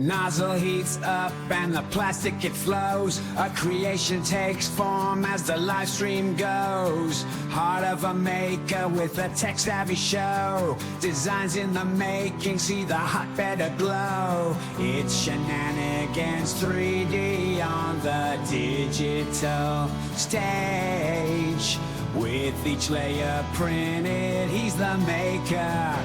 Nozzle heats up and the plastic it flows. A creation takes form as the live stream goes. Heart of a maker with a tech-savvy show. Designs in the making, see the hotbed aglow. It's shenanigans 3D on the digital stage. With each layer printed, he's the maker.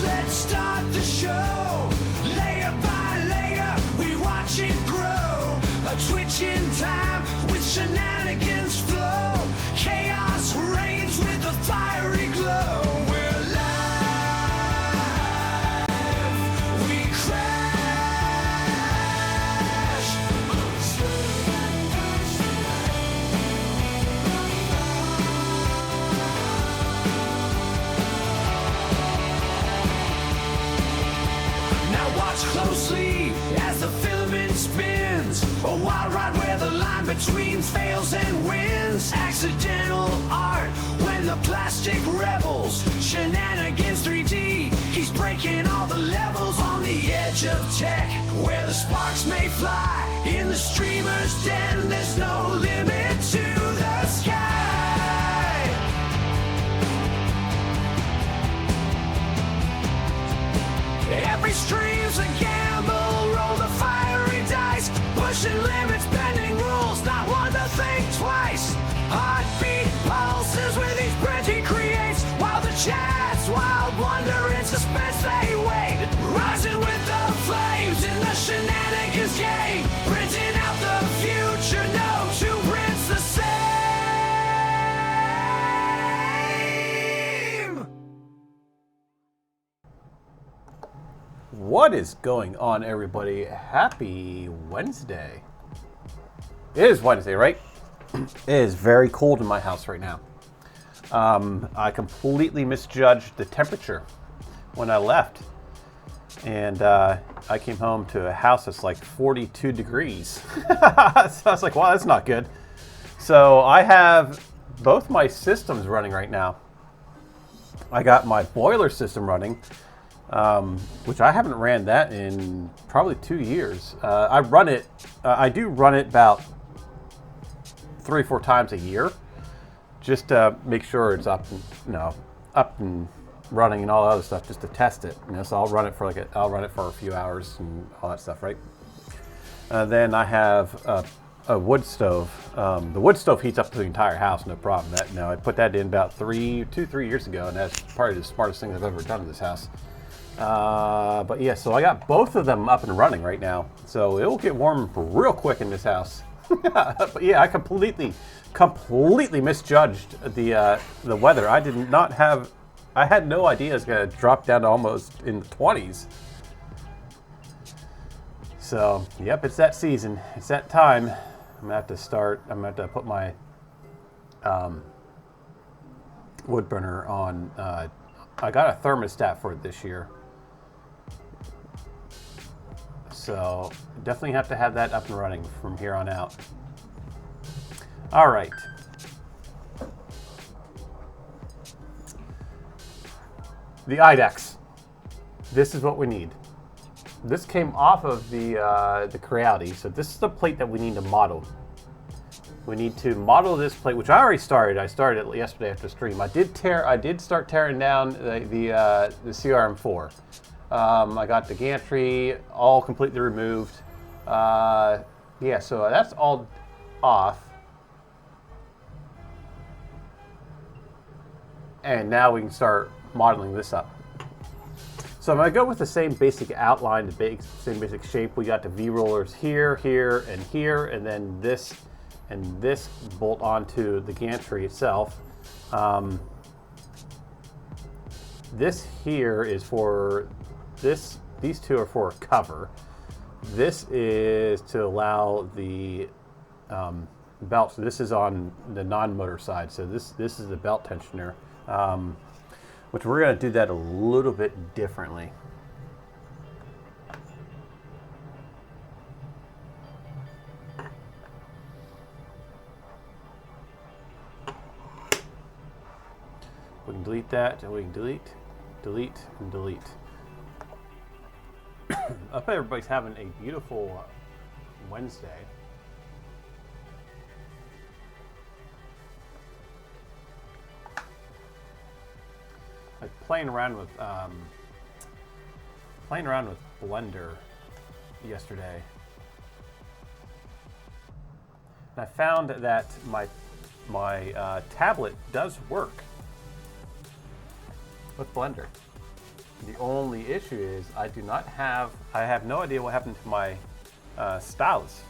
Let's start the show. Layer by layer, we watch it grow. A twitch in time with shenanigans flow. Chaos reigns with a fiery glow. We're live. We crash. Watch closely as the filament spins. A wild ride where the line between fails and wins. Accidental art when the plastic rebels. Shenanigans 3D, he's breaking all the levels on the edge of tech, where the sparks may fly. In the streamer's den, there's no limit to the sky. Every stream's a gamble, roll the fiery dice. Pushing limits, bending rules, not one to think twice. Heartbeat pulses with each print he creates. While the chat's wild wonder in suspense they wait. Rising with the flames in the shenanigans game. Printing out the future, no two prints the same. What is going on, everybody? Happy Wednesday. It is Wednesday, right? It is very cold in my house right now. I completely misjudged the temperature when I left. And I came home to a house that's like 42 degrees. So I was like, wow, that's not good. So I have both my systems running right now. I got my boiler system running, which I haven't ran that in probably 2 years. I do run it about 3 or 4 times a year, just to make sure it's up and running and all that other stuff, just to test it. So I'll run it for a few hours and all that stuff, right? Then I have a wood stove. The wood stove heats up the entire house, no problem. I put that in about 3 years ago, and that's probably the smartest thing I've ever done in this house. But yeah, so I got both of them up and running right now, so it will get warm real quick in this house. But yeah, I completely misjudged the weather. I had no idea it's gonna drop down to almost in the 20s. So yep, it's that season, it's that time. I'm gonna have to put my wood burner on. I got a thermostat for it this year. So definitely have to have that up and running from here on out. All right. The IDEX. This is what we need. This came off of the Creality. So this is the plate that we need to model. We need to model this plate, which I already started. I started it yesterday after stream. I did start tearing down the CRM4. I got the gantry all completely removed. Yeah, so that's all off. And now we can start modeling this up. So I'm going to go with the same basic outline, the same basic shape. We got the V-rollers here, here, and here, and then this and this bolt onto the gantry itself. This here is for this. These two are for a cover. This is to allow the belt. So this is on the non-motor side. So this is the belt tensioner, which we're going to do that a little bit differently. delete that, and we can delete, delete, and delete. I hope everybody's having a beautiful Wednesday. Like playing around with Blender yesterday. And I found that my tablet does work with Blender. The only issue is I have no idea what happened to my stylus.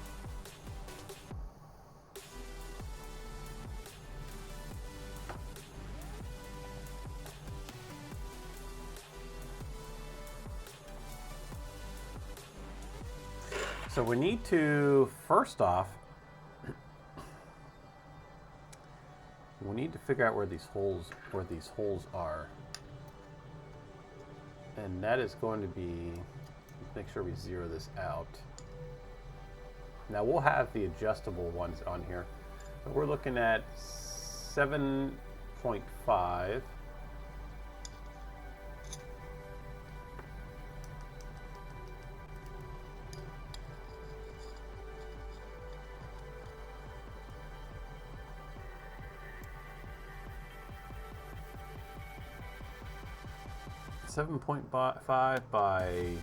So we need to, first off, we need to figure out where these holes are. And that is going to be, make sure we zero this out. Now we'll have the adjustable ones on here. But we're looking at 7.5. Seven point 5 by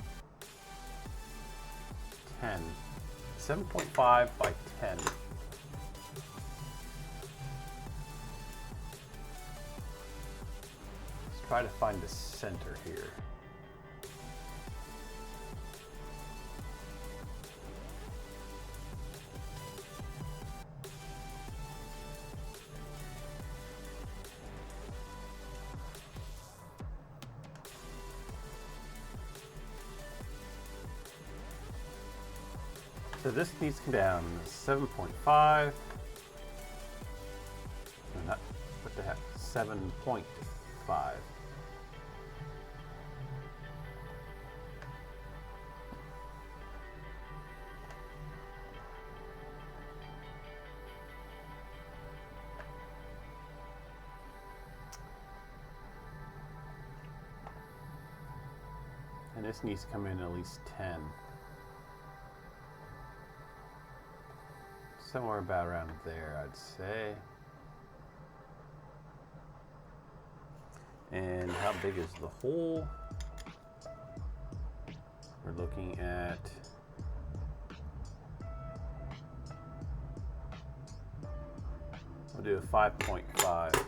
10. 7.5 by 10. Let's try to find the center here. So this needs to come down 7.5. Not, what the heck? 7.5. And this needs to come in at least 10. Somewhere about around there, I'd say. And how big is the hole? We're looking at we'll do a 5.5.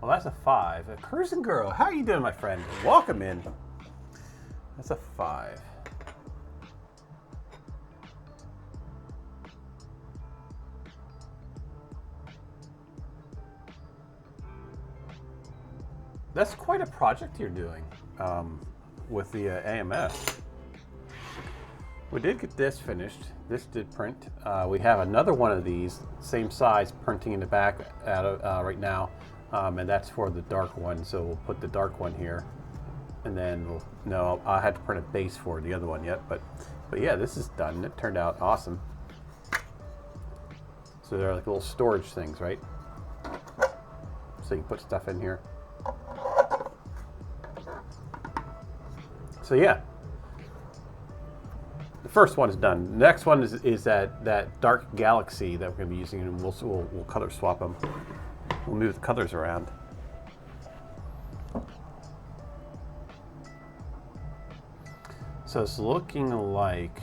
Well, that's a 5. Cruising Girl, how are you doing, my friend? Welcome in. That's a 5. That's quite a project you're doing with the AMS. We did get this finished. This did print. We have another one of these, same size, printing in the back right now. And that's for the dark one, so we'll put the dark one here, and then no, I had to print a base for the other one yet, but yeah, this is done. It turned out awesome. So they're like little storage things, right? So you can put stuff in here. So yeah, the first one is done. The next one is that dark galaxy that we're going to be using, and we'll color swap them. We'll move the colors around. So it's looking like,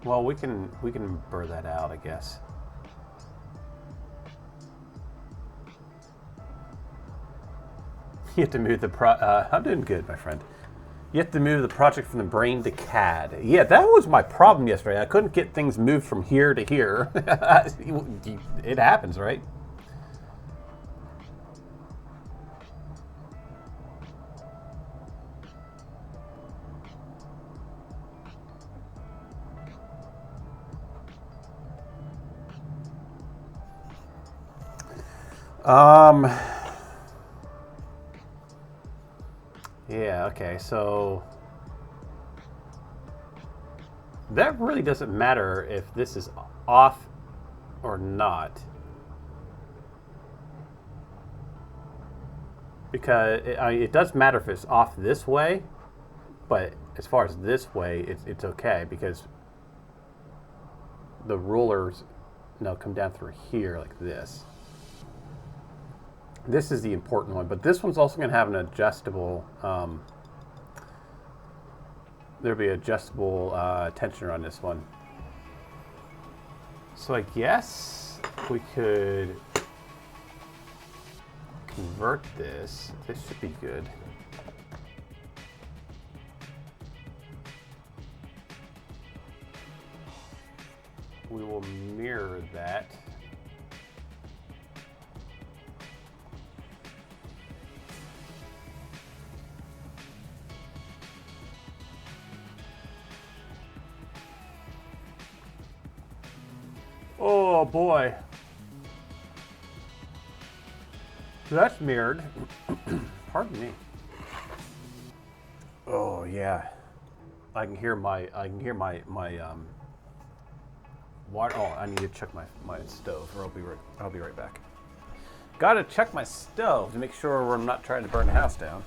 well, we can blur that out, I guess. You have to move the I'm doing good, my friend. You have to move the project from the brain to CAD. Yeah, that was my problem yesterday. I couldn't get things moved from here to here. It happens, right? Okay, so that really doesn't matter if this is off or not. Because it does matter if it's off this way, but as far as this way, it's okay because the rulers come down through here like this. This is the important one, but this one's also going to have an adjustable, there'll be adjustable tensioner on this one. So I guess we could convert this. This should be good. We will mirror that. Oh boy. That's mirrored. Pardon me. Oh yeah. I can hear my water. Oh, I need to check my stove, or I'll be right back. Gotta check my stove to make sure I'm not trying to burn the house down.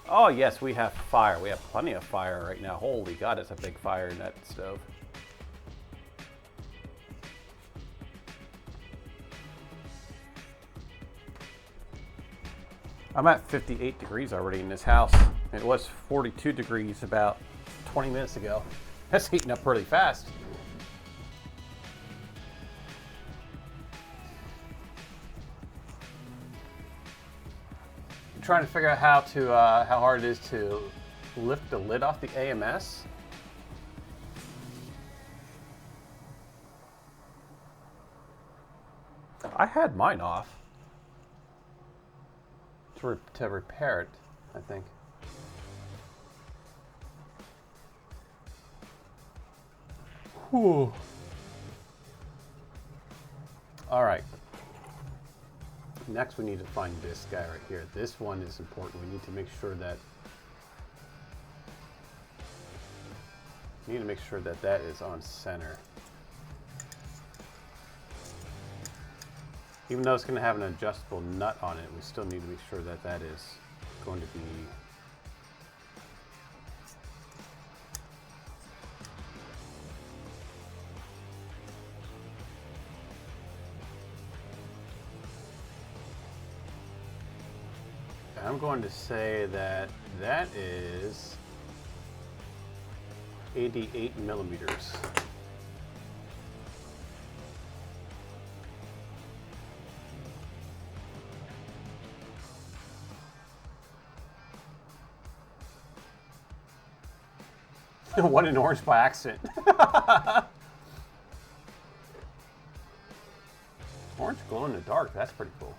Oh yes, we have fire. We have plenty of fire right now. Holy God, it's a big fire in that stove. I'm at 58 degrees already in this house. It was 42 degrees about 20 minutes ago. That's heating up really fast. I'm trying to figure out how hard it is to lift the lid off the AMS. I had mine off to repair it, I think. Whew. All right. Next, we need to find this guy right here. This one is important. We need to make sure that that is on center. Even though it's going to have an adjustable nut on it, we still need to make sure that that is going to be I'm going to say that that is 88 millimeters. One in orange by accident. Orange glow in the dark, that's pretty cool.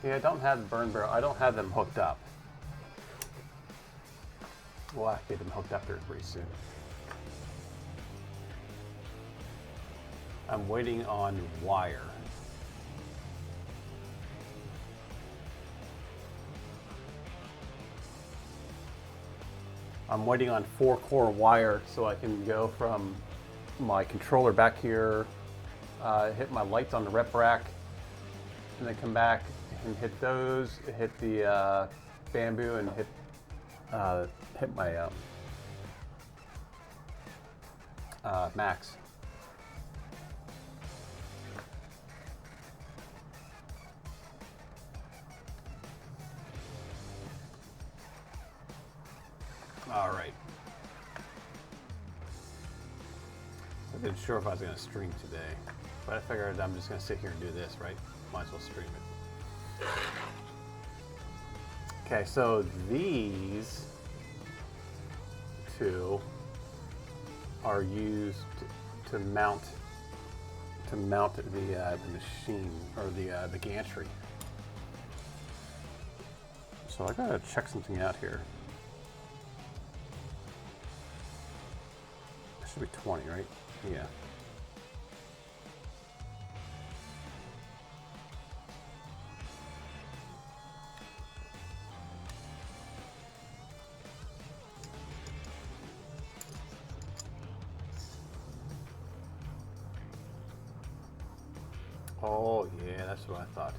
Yeah, I don't have the burn barrel. I don't have them hooked up. We'll have to get them hooked up here pretty soon. I'm waiting on wire. I'm waiting on 4-core wire so I can go from my controller back here, hit my lights on the rep rack, and then come back and hit those, hit the bamboo, and hit my max. All right. I wasn't sure if I was going to stream today, but I figured I'm just going to sit here and do this, right? Might as well stream it. Okay, so these two are used to mount the machine, or the gantry. So I gotta check something out here. It should be 20, right? Yeah. Oh, yeah, that's what I thought.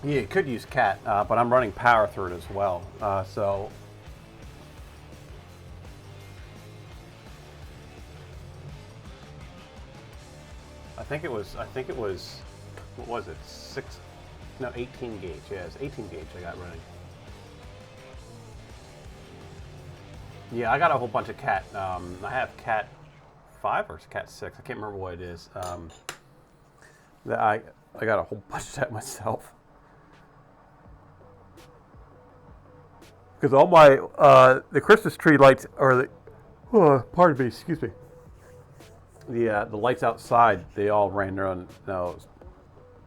Yeah, you could use cat, but I'm running power through it as well. So I think it was, what was it? 18 gauge. Yeah, it's 18 gauge I got running. Yeah, I got a whole bunch of cat. I have cat 5 or cat 6. I can't remember what it is. That I got a whole bunch of that myself. Because all my the Christmas tree lights are pardon me, excuse me. The lights outside, they all ran their own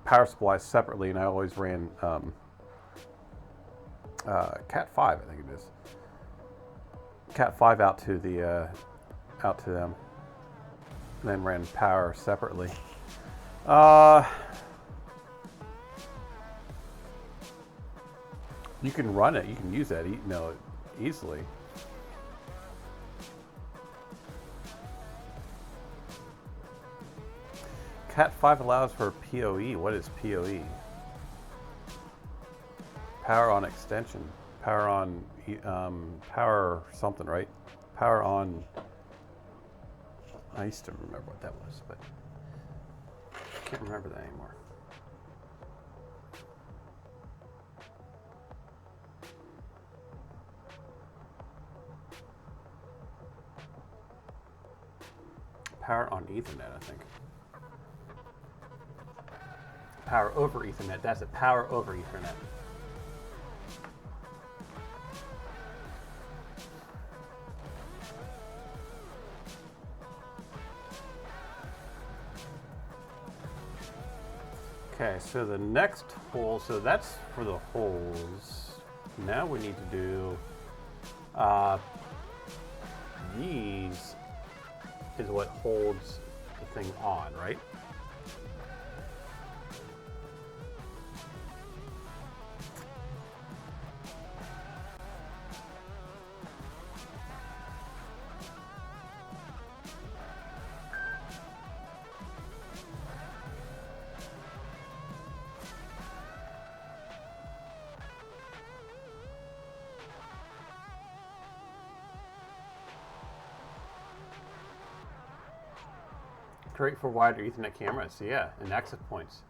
power supplies separately, and I always ran Cat 5, I think it is. Cat 5 out to them, and then ran power separately. You can run it. You can use that, easily. Cat 5 allows for PoE. What is PoE? Power on extension. Power on power something, right? Power on. I used to remember what that was, but I can't remember that anymore. Power on Ethernet, I think. Power over Ethernet. That's it. Power over Ethernet. Okay, so the next hole, so that's for the holes. Now we need to do these is what holds the thing on, right? Great for wider Ethernet cameras, yeah, and access points.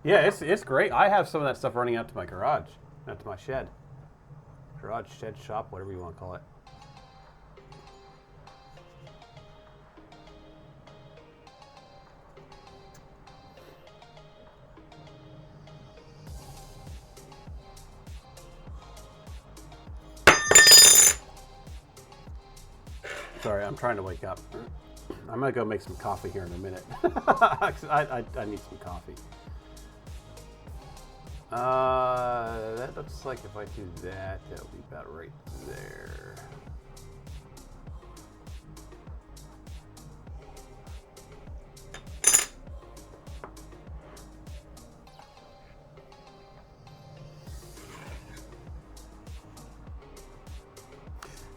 Yeah, it's great. I have some of that stuff running out to my garage, out to my shed. Garage, shed, shop, whatever you want to call it. Sorry, I'm trying to wake up. I'm gonna go make some coffee here in a minute. I need some coffee. That looks like if I do that, that'll be about right there.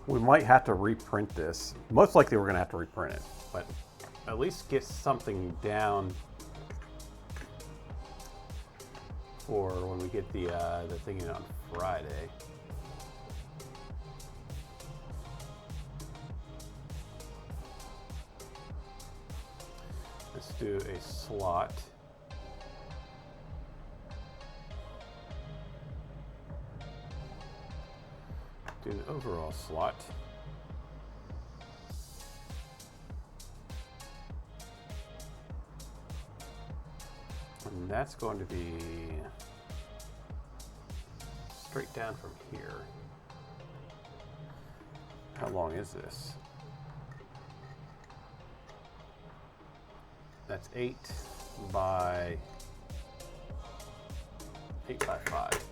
We might have to reprint this. Most likely we're gonna have to reprint it, but at least get something down for when we get the thing in on Friday. Let's do a slot. Do an overall slot. And that's going to be straight down from here. How long is this? That's 8 by 5.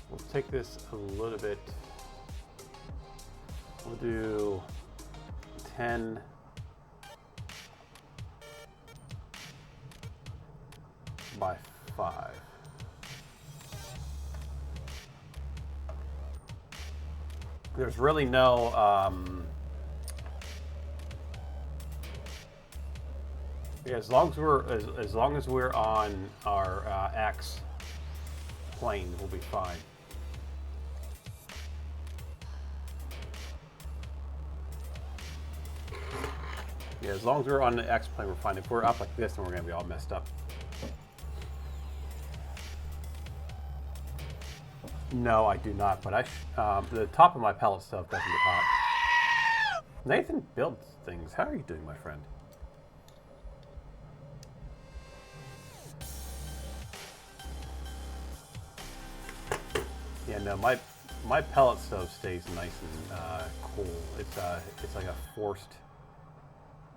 We'll take this a little bit. We'll do 10 by 5. There's really no yeah, as long as we're on our X plane, we'll be fine. Yeah, as long as we're on the X plane, we're fine. If we're up like this, then we're going to be all messed up. No, I do not, but the top of my pellet stove doesn't get hot. Nathan builds things. How are you doing, my friend? Yeah, no, my pellet stove stays nice and cool. It's like a forced.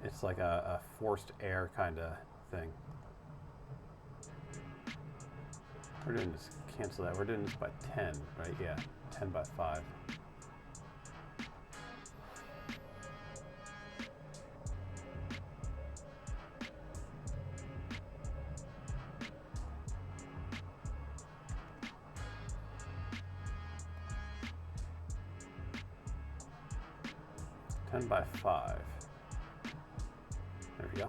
It's like a forced air kind of thing. We're doing this. Cancel that. We're doing this by 10, right? Yeah, 10 by 5. By 5. There we go.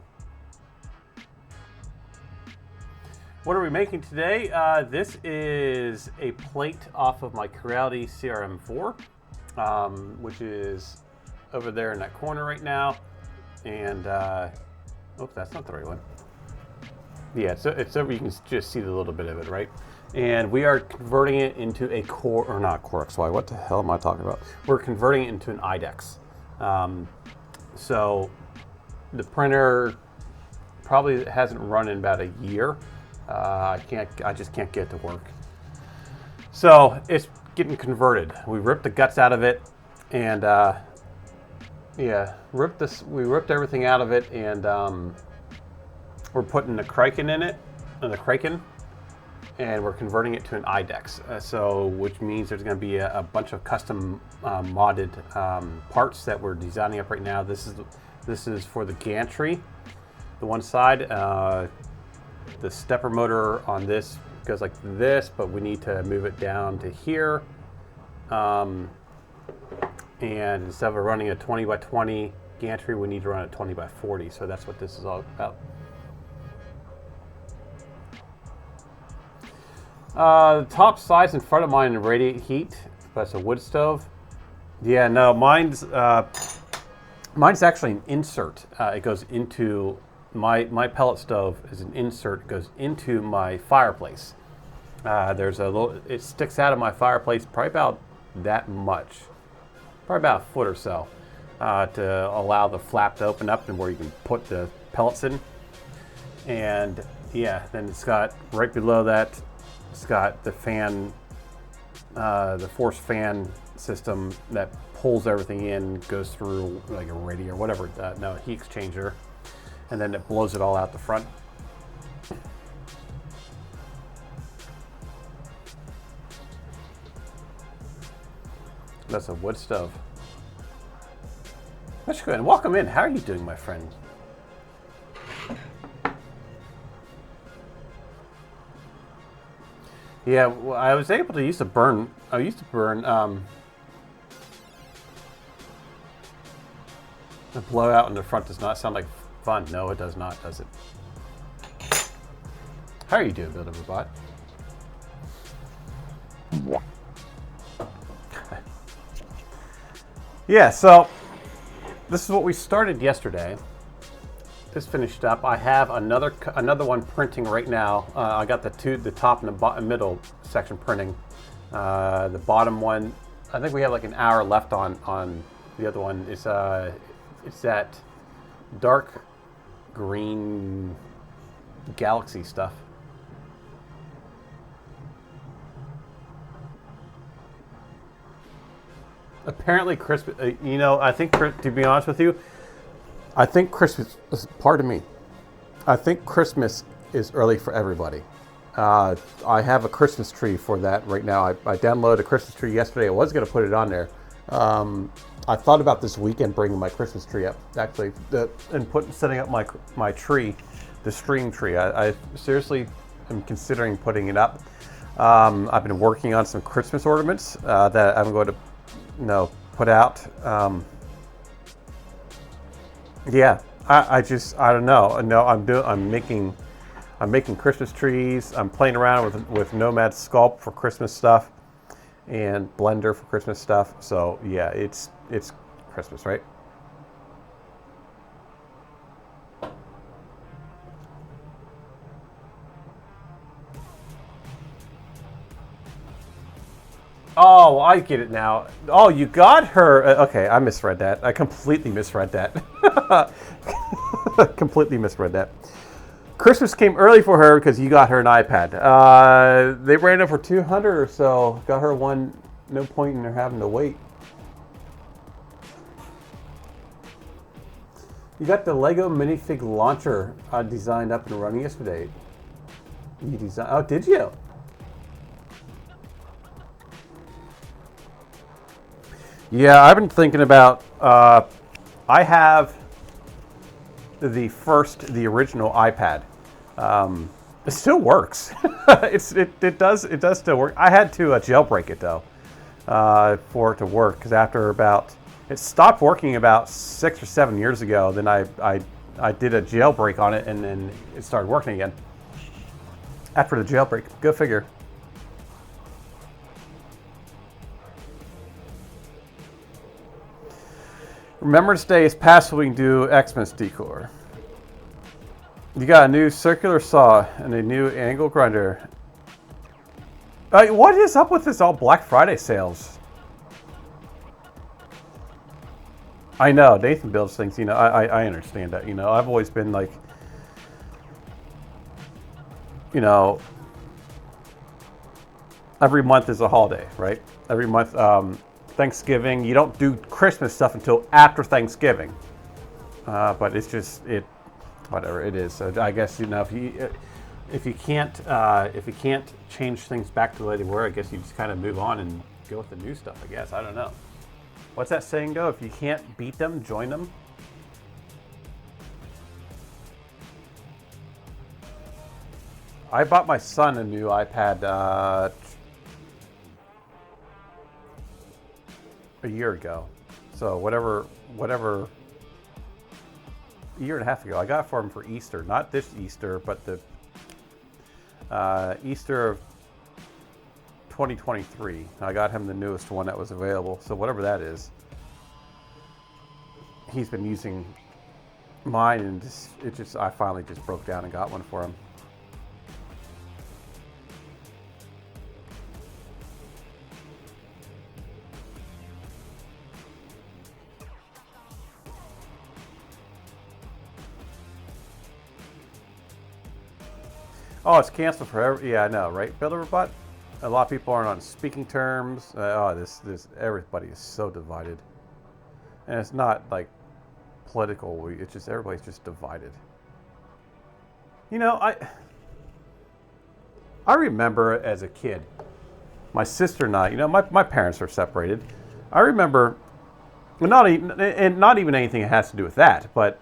What are we making today? This is a plate off of my Creality CRM4, which is over there in that corner right now. And, oops, that's not the right one. Yeah, it's over, you can just see the little bit of it, right? And we are converting it into a Core, or not Core XY, what the hell am I talking about? We're converting it into an IDEX. So the printer probably hasn't run in about a year. I just can't get it to work. So it's getting converted. We ripped the guts out of it, and yeah, we ripped everything out of it, and we're putting the Kraken in it, and we're converting it to an IDEX. So which means there's going to be a bunch of custom modded parts that we're designing up right now. This is for the gantry, the one side. The stepper motor on this goes like this, but we need to move it down to here. And instead of running a 20 by 20 gantry, we need to run a 20 by 40. So that's what this is all about. The top sides in front of mine radiate heat, but it's a wood stove. Yeah, no, mine's actually an insert. It goes into my pellet stove is an insert. It goes into my fireplace. There's a little. It sticks out of my fireplace probably about that much, probably about a foot or so, to allow the flap to open up and where you can put the pellets in. And yeah, then it's got right below that. It's got the fan, the force fan system that pulls everything in, goes through like a radiator, whatever, no, heat exchanger, and then it blows it all out the front. That's a wood stove. Let's go ahead and welcome in. How are you doing, my friend? Yeah, well, I was able to use to burn. I used to burn the blowout in the front does not sound like fun. No, it does not, does it? How are you doing, Build Over Bot? Yeah, so this is what we started yesterday. This finished up. I have another one printing right now. I got the top and the middle section printing. The bottom one, I think we have like an hour left on the other one. It's that dark green galaxy stuff. Apparently Christmas, you know, I think, to be honest with you, I think Christmas, pardon me, I think Christmas is early for everybody. I have a Christmas tree for that right now. I downloaded a Christmas tree yesterday. I was going to put it on there. I thought about this weekend bringing my Christmas tree up, actually, and setting up my tree, the string tree. I seriously am considering putting it up. I've been working on some Christmas ornaments that I'm going to, put out. Yeah, I don't know. No, I'm making Christmas trees. I'm playing around with Nomad Sculpt for Christmas stuff, and Blender for Christmas stuff. So yeah, it's Christmas, right? Oh, I get it now. Oh, you got her. Okay, I misread that. I completely misread that. Completely misread that. Christmas came early for her because you got her an iPad. They ran it for $200 or so. Got her one. No point in her having to wait. You got the Lego minifig launcher designed up and running yesterday. You designed? Oh, did you? Yeah, I've been thinking about. I have the original iPad. It still works. It does still work. I had to jailbreak it though for it to work, because it stopped working about 6 or 7 years ago. Then I did a jailbreak on it, and then it started working again after the jailbreak. Go figure. Remembrance Day is past, so we can do Xmas decor. You got a new circular saw and a new angle grinder. What is up with this all Black Friday sales? I know, Nathan builds things, I understand that, I've always been like, every month is a holiday, right? Every month, Thanksgiving, you don't do Christmas stuff until after Thanksgiving. But it's just, whatever it is. So I guess, if you can't change things back to the way they were, I guess you just kind of move on and go with the new stuff, I guess. I don't know. What's that saying go? If you can't beat them, join them. I bought my son a new iPad a year ago. So whatever a year and a half ago. I got it for him for Easter. Not this Easter, but the Easter of 2023. I got him the newest one that was available. So whatever that is. He's been using mine, and I finally just broke down and got one for him. Oh, it's canceled forever. Yeah, I know, right, Builder Butt? A lot of people aren't on speaking terms. Everybody is so divided, and it's not like political. It's just everybody's just divided. I remember as a kid, my sister and I. My parents are separated. I remember, not even anything that has to do with that, but.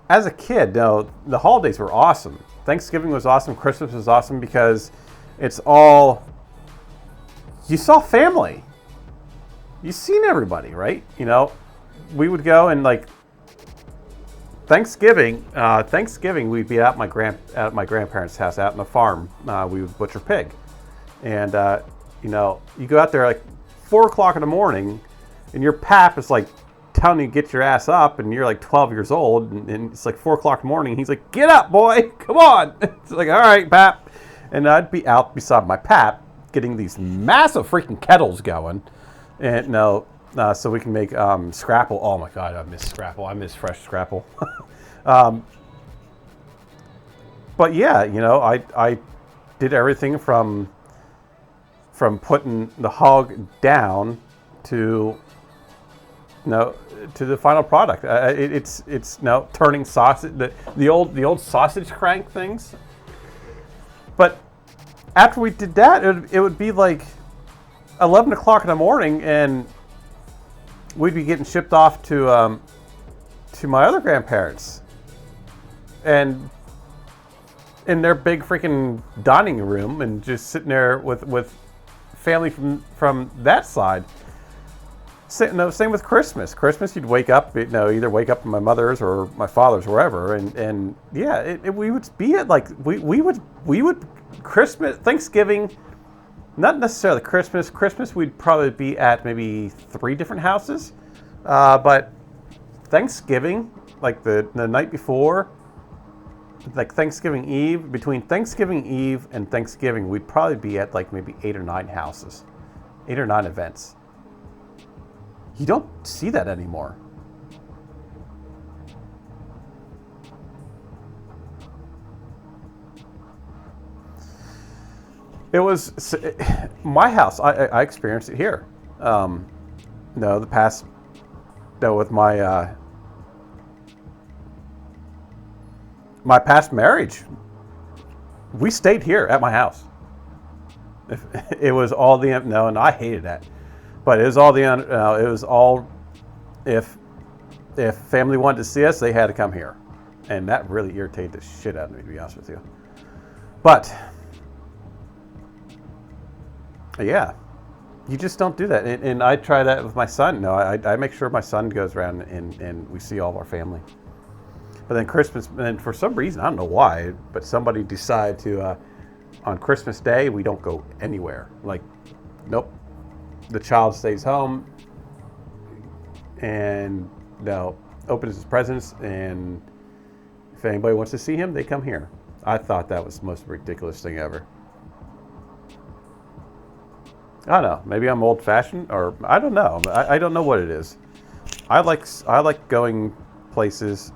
As a kid, though, the holidays were awesome. Thanksgiving was awesome. Christmas was awesome because it's all... You saw family. You seen everybody, right? We would go and Thanksgiving, we'd be at my grandparents' house out in the farm. We would butcher pig, and you go out there 4 o'clock in the morning, and your pap is telling you to get your ass up, and you're 12 years old, and it's 4 o'clock in the morning. He's like, "Get up, boy, come on!" It's all right, pap, and I'd be out beside my pap getting these massive freaking kettles going, and so we can make scrapple. Oh my god, I miss scrapple. I miss fresh scrapple. But yeah, I did everything from putting the hog down to no, to the final product. It's now turning sausage, the old sausage crank things. But after we did that, it would be like 11 o'clock in the morning, and we'd be getting shipped off to my other grandparents, and in their big freaking dining room, and just sitting there with family from that side. Same with Christmas. Christmas, you'd wake up, either wake up at my mother's or my father's, wherever, and yeah, we would be at like we would Christmas, Thanksgiving, not necessarily Christmas. Christmas, we'd probably be at maybe 3 different houses, but Thanksgiving, like the night before, like Thanksgiving Eve, between Thanksgiving Eve and Thanksgiving, we'd probably be at like maybe 8 or 9 houses, 8 or 9 events. You don't see that anymore. It was my house. I experienced it here. The past, with my my past marriage, we stayed here at my house. It was all and I hated that. But it was all if family wanted to see us, they had to come here. And that really irritated the shit out of me, to be honest with you. But yeah, you just don't do that. And I try that with my son. I make sure my son goes around and we see all of our family. But then Christmas, and for some reason, I don't know why, but somebody decided to, on Christmas Day, we don't go anywhere. Like, nope. The child stays home and opens his presents, and if anybody wants to see him, they come here. I thought that was the most ridiculous thing ever. I don't know. Maybe I'm old-fashioned, or I don't know. I don't know what it is. I like going places.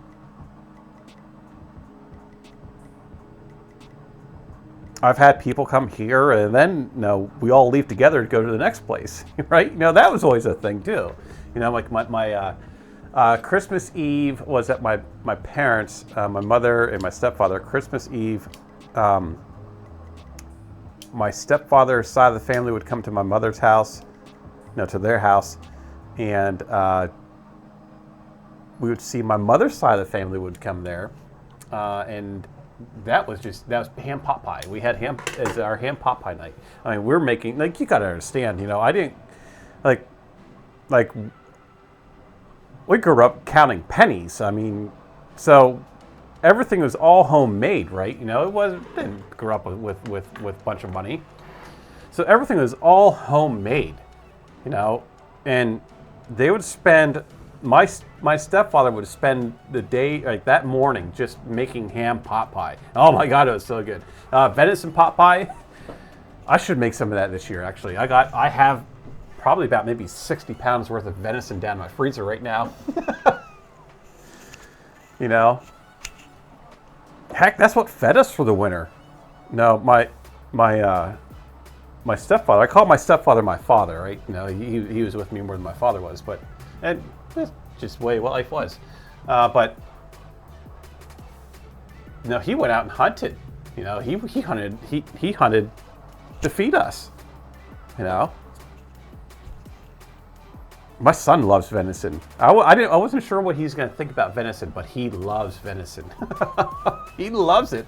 I've had people come here, and then we all leave together to go to the next place, right? That was always a thing too. Like my Christmas Eve was at my parents, my mother and my stepfather. Christmas Eve, my stepfather's side of the family would come to my mother's house, to their house, and we would see my mother's side of the family would come there, and that was ham pot pie. We had ham as our ham pot pie night. I mean, we're making, like, you gotta understand, I didn't, like we grew up counting pennies. I mean, so everything was all homemade, right? Didn't grow up with a bunch of money. So everything was all homemade, and they would spend, my stepfather would spend the day, like that morning, just making ham pot pie. Oh my God, it was so good. Venison pot pie. I should make some of that this year, actually. I have probably about maybe 60 pounds worth of venison down in my freezer right now. Heck, that's what fed us for the winter. No, my stepfather, I call my stepfather my father, right? He was with me more than my father was, but, and that's just the way life was. But he went out and hunted. He hunted to feed us. My son loves venison. I wasn't sure what he's going to think about venison, but he loves venison. He loves it.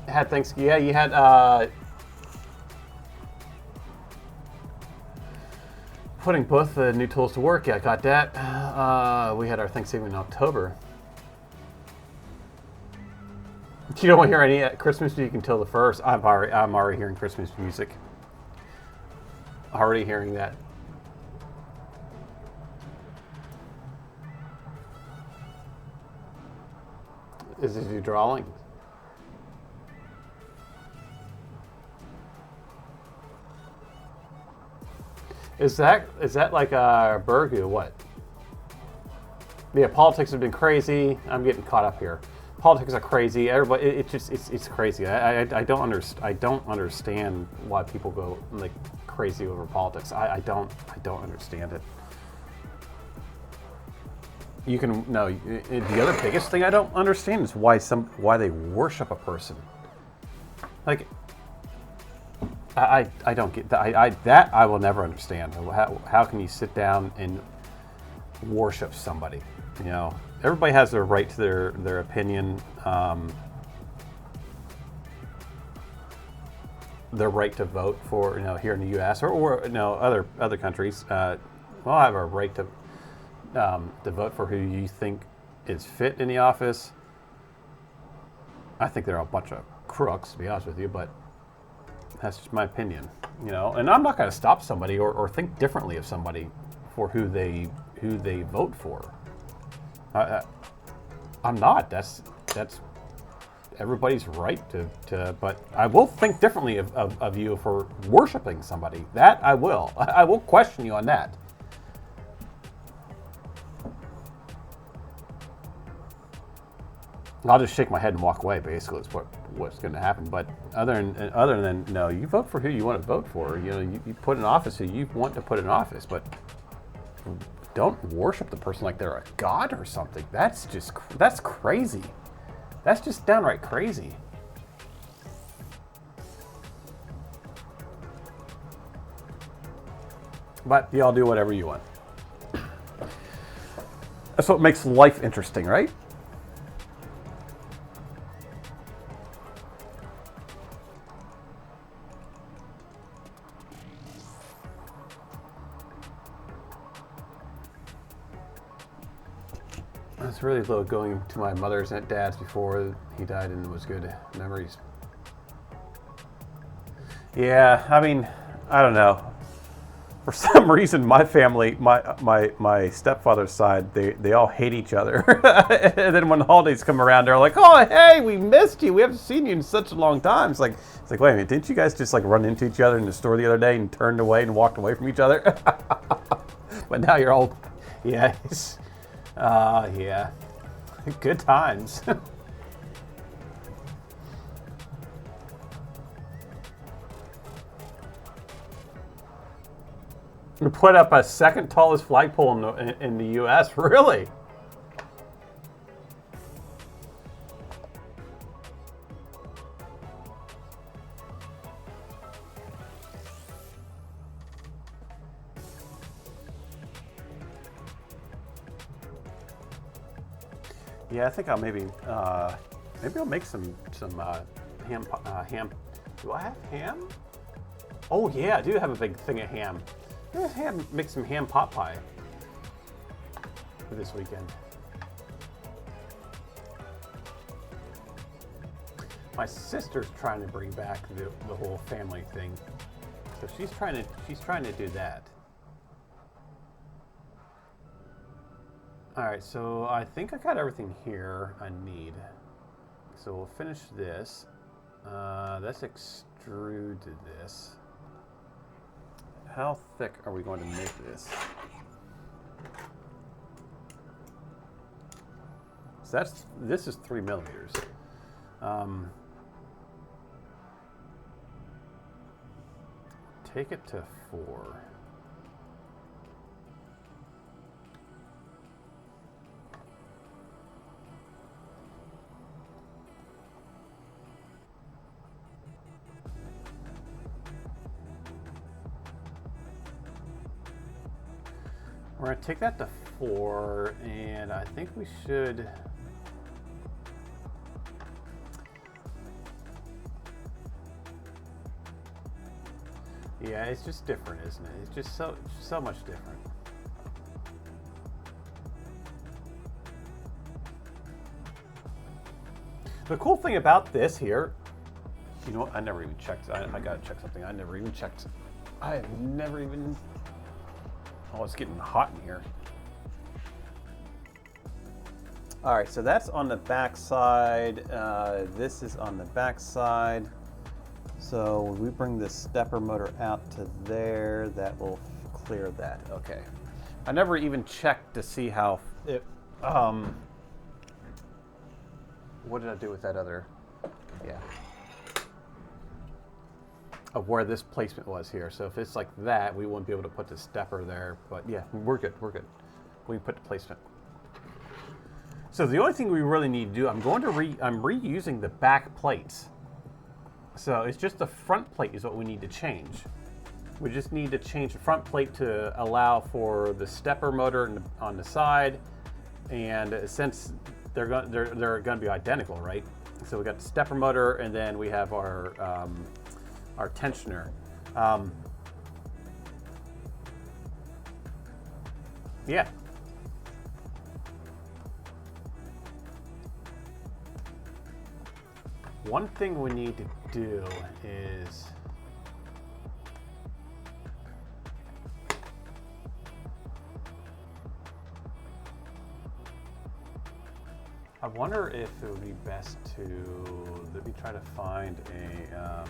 Had Thanksgiving. Yeah, you had putting both the new tools to work. Yeah, I got that. We had our Thanksgiving in October. You don't want to hear any Christmas music until the 1st. I'm already hearing Christmas music. Already hearing that. Is this you drawing? Is that like a Burgu? What? Yeah, politics have been crazy. I'm getting caught up here. Politics are crazy. Everybody, it's crazy. I don't understand why people go like crazy over politics. I don't understand it. You can no. The other biggest thing I don't understand is why they worship a person. Like, I don't get that. That I will never understand. How can you sit down and worship somebody? You know, everybody has their right to their opinion, their right to vote for, you know, here in the U.S. or you know, other countries. We'll have a right to vote for who you think is fit in the office. I think they're a bunch of crooks, to be honest with you, but that's just my opinion, you know. And I'm not going to stop somebody or think differently of somebody for who they vote for. I'm not. That's everybody's right to. But I will think differently of you for worshiping somebody. That I will. I will question you on that. I'll just shake my head and walk away. Basically, is what's going to happen. But other than no, you vote for who you want to vote for. You know, you put in office who you want to put in office, but don't worship the person like they're a god or something. That's crazy. That's just downright crazy. But y'all do whatever you want. That's what makes life interesting, right? It's really low going to my mother's and dad's before he died, and it was good memories. Yeah, I mean, I don't know. For some reason, my family, my stepfather's side, they all hate each other. And then when the holidays come around, they're like, "Oh, hey, we missed you. We haven't seen you in such a long time." It's like, wait a minute, didn't you guys just like run into each other in the store the other day and turned away and walked away from each other? But now you're all, yeah. Yeah. Good times. We put up a second tallest flagpole in the U.S. Really? Yeah, I think I'll maybe I'll make some ham. Do I have ham? Oh yeah, I do have a big thing of ham. Make some ham pot pie for this weekend. My sister's trying to bring back the whole family thing, so she's trying to do that. All right, so I think I got everything here I need. So we'll finish this. Let's extrude this. How thick are we going to make this? So this is 3 millimeters. Take it to 4. We're going to take that to 4, and I think we should... Yeah, it's just different, isn't it? It's just so much different. The cool thing about this here, you know what? I never even checked. I got to check something. I never even checked. I have never even... Oh, it's getting hot in here. All right, so that's on the back side. This is on the back side. So when we bring this stepper motor out to there, that will clear that. Okay. I never even checked to see how it, what did I do with that other, yeah. of where this placement was here. So if it's like that, we wouldn't be able to put the stepper there. But yeah, we're good. We're good. We can put the placement. So the only thing we really need to do, I'm reusing the back plates. So it's just the front plate is what we need to change. We just need to change the front plate to allow for the stepper motor on the side, and since they're going to be identical, right? So we got the stepper motor, and then we have our tensioner. Yeah. One thing we need to do is I wonder if it would be best to, let me try to find a,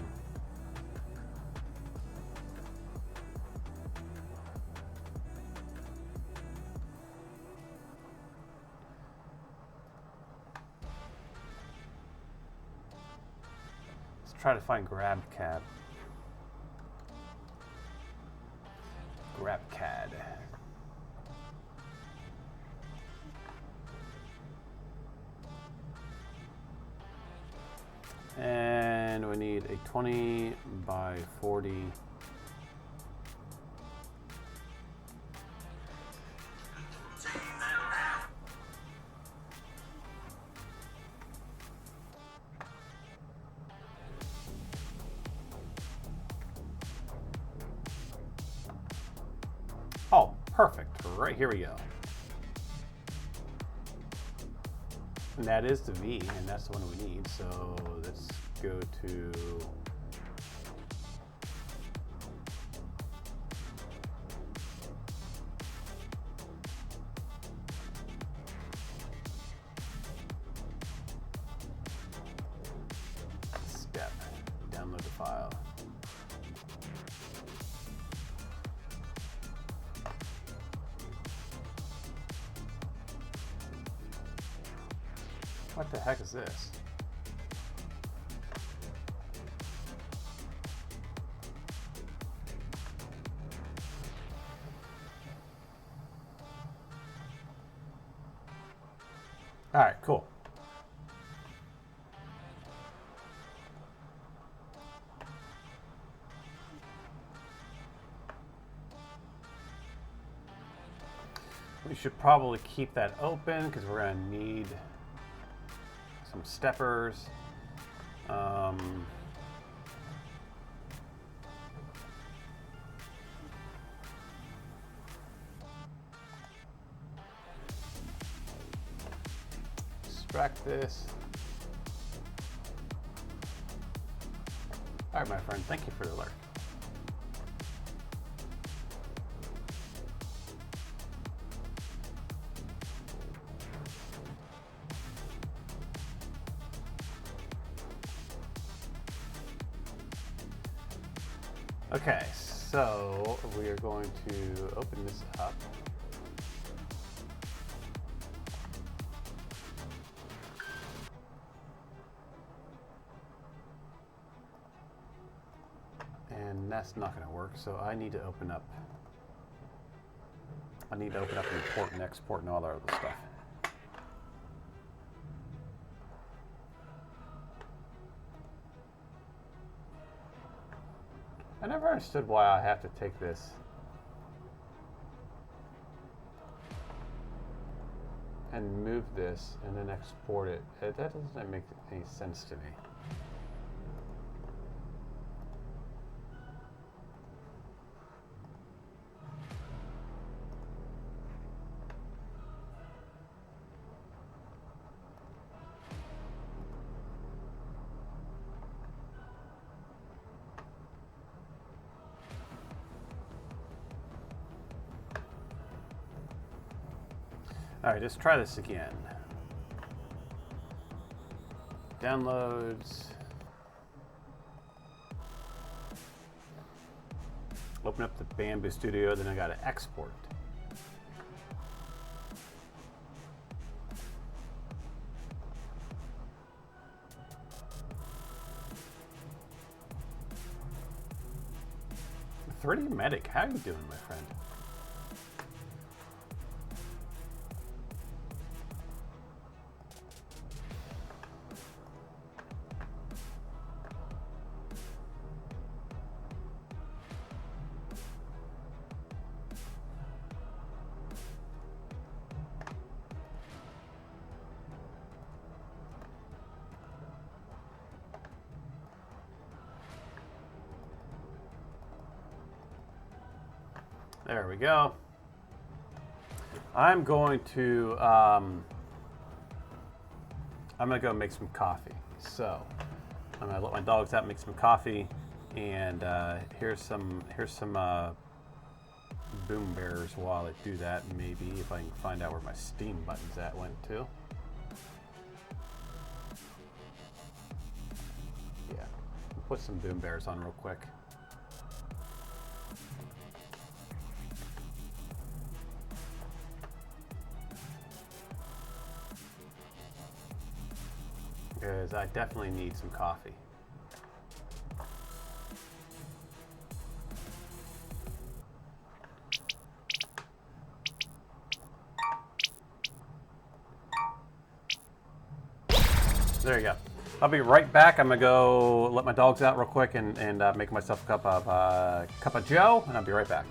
let's try to find grab CAD. Grab CAD. And we need a 20 by 40. Oh, perfect. Right, here we go. And that is the V, and that's the one we need. So let's go to step, download the file. What the heck is this? All right, cool. We should probably keep that open because we're going to need some steppers. Extract this. All right, my friend, thank you for the alert. Okay, so we are going to open this up. And that's not going to work, so I need to open up. I need to open up import and export and all that other stuff. I never understood why I have to take this and move this and then export it. That doesn't make any sense to me. All right, let's try this again. Downloads. Open up the Bamboo Studio, then I gotta export. 3D Medic, how you doing, my friend? There we go. I'm going to go make some coffee. So I'm gonna let my dogs out, make some coffee, and here's some boom bearers while I do that. Maybe if I can find out where my Steam buttons went to. Yeah, put some boom bears on real quick. Because I definitely need some coffee. There you go. I'll be right back. I'm gonna go let my dogs out real quick and make myself a cup of Joe, and I'll be right back.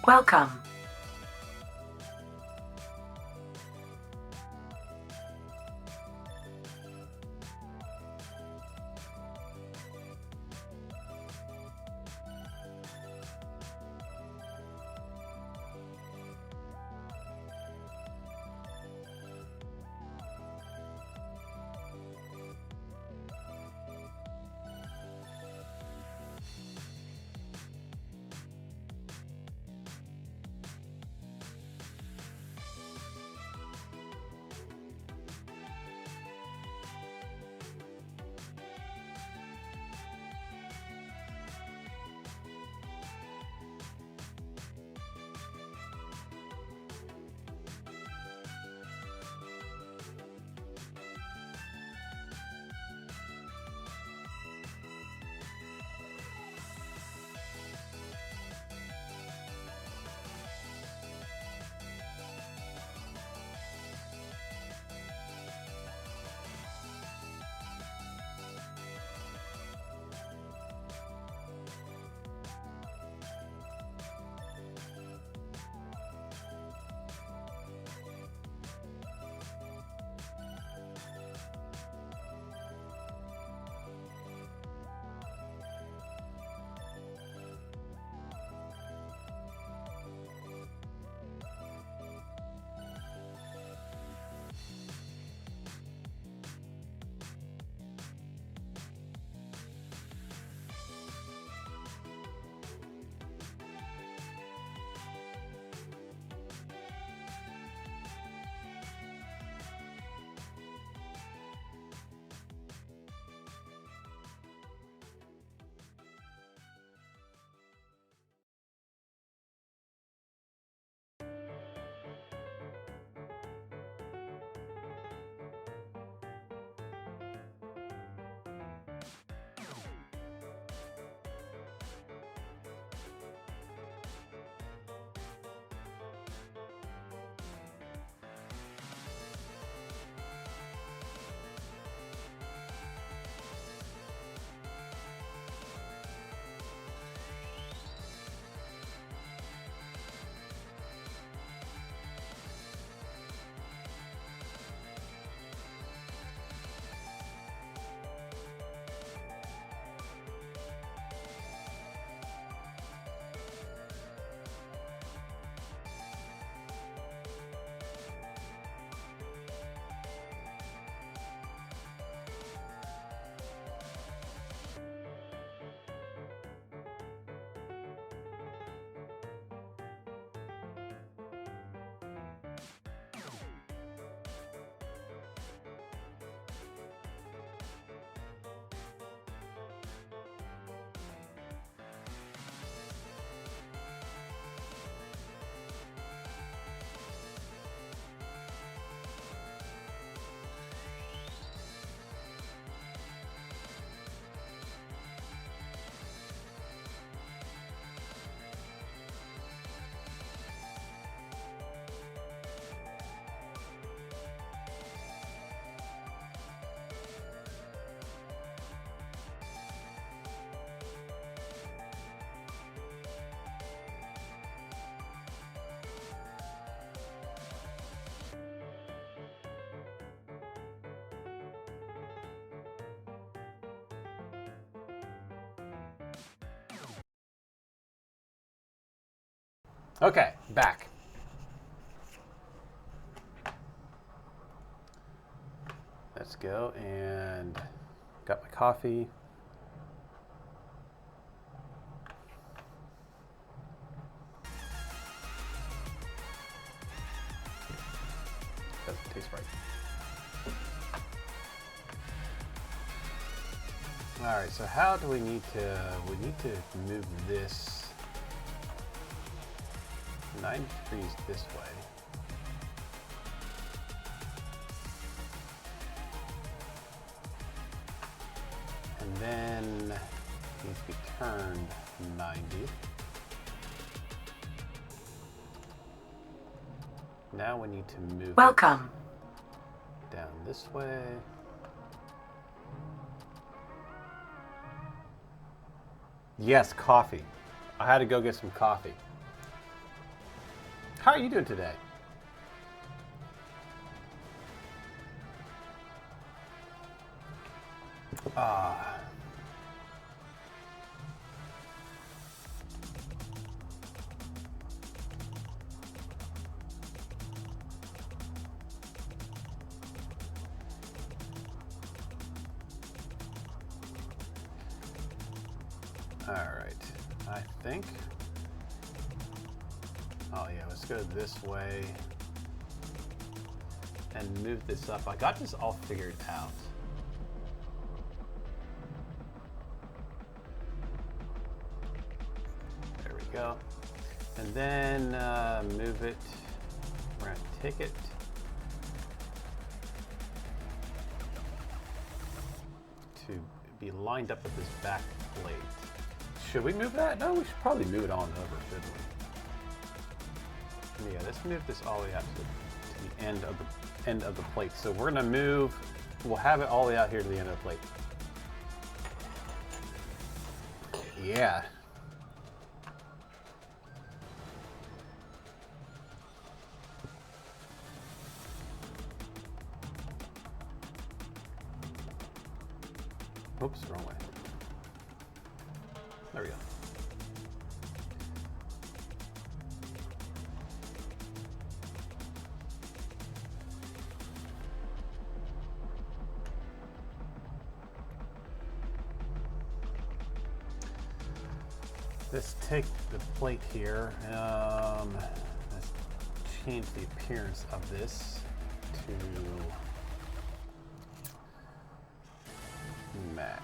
Welcome. Okay, back. Let's go, and got my coffee. Doesn't taste right. All right, so how do we need to move this 90 degrees this way. And then it needs to be turned 90. Now we need to move Welcome. it down this way. Yes, coffee. I had to go get some coffee. How are you doing today? All right, I think. Oh yeah, let's go this way and move this up. I got this all figured out. There we go. And then move it. We're gonna take it to be lined up with this back plate. Should we move that? No, we should probably move it on over, shouldn't we? Yeah, let's move this all the way out to the end of the plate. So we're gonna move. We'll have it all the way out here to the end of the plate. Yeah. Oops, wrong way. There we go. Let's take the plate here. Let's change the appearance of this to matte.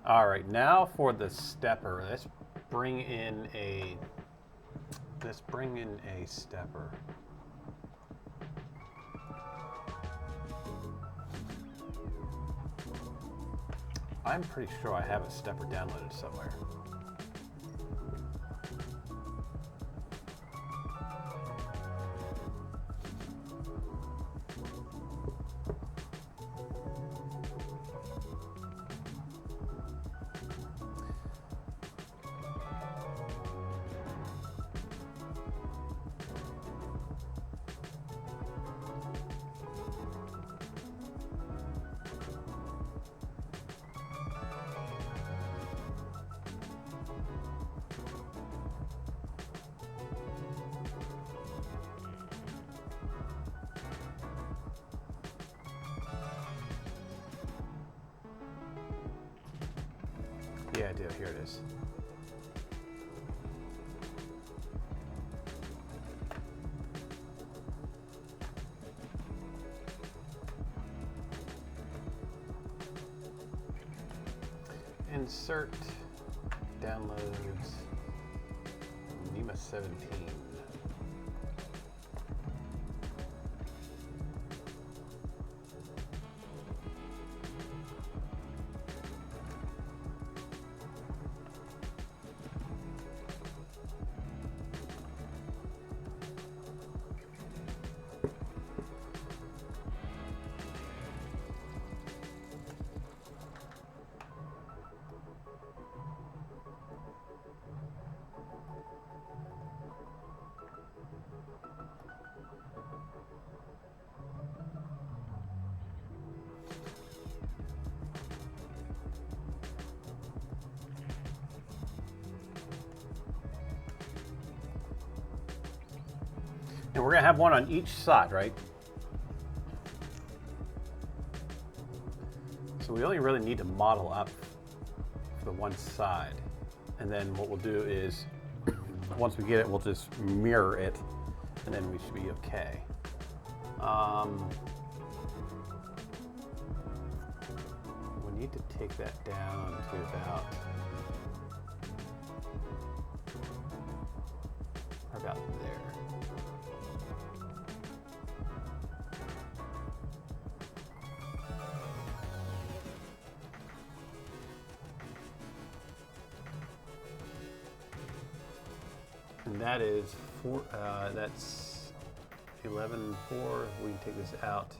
All right, now for the stepper. Let's bring in a stepper. I'm pretty sure I have a stepper downloaded somewhere. Yeah, I do. Here it is. Insert downloads NEMA 17. And we're gonna have one on each side, right? So we only really need to model up for the one side. And then what we'll do is, once we get it, we'll just mirror it, and then we should be okay. We need to take that down to about there. And that is that's 11.4. We can take this out.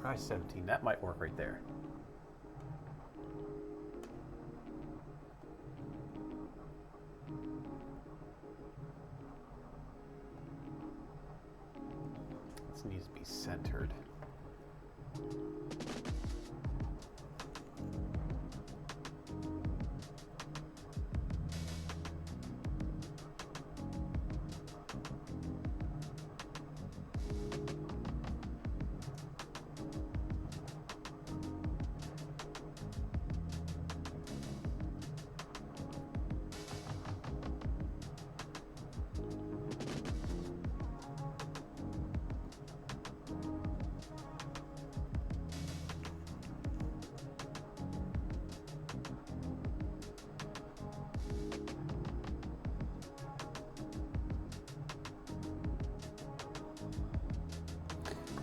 Try 17. That might work right there. This needs to be centered.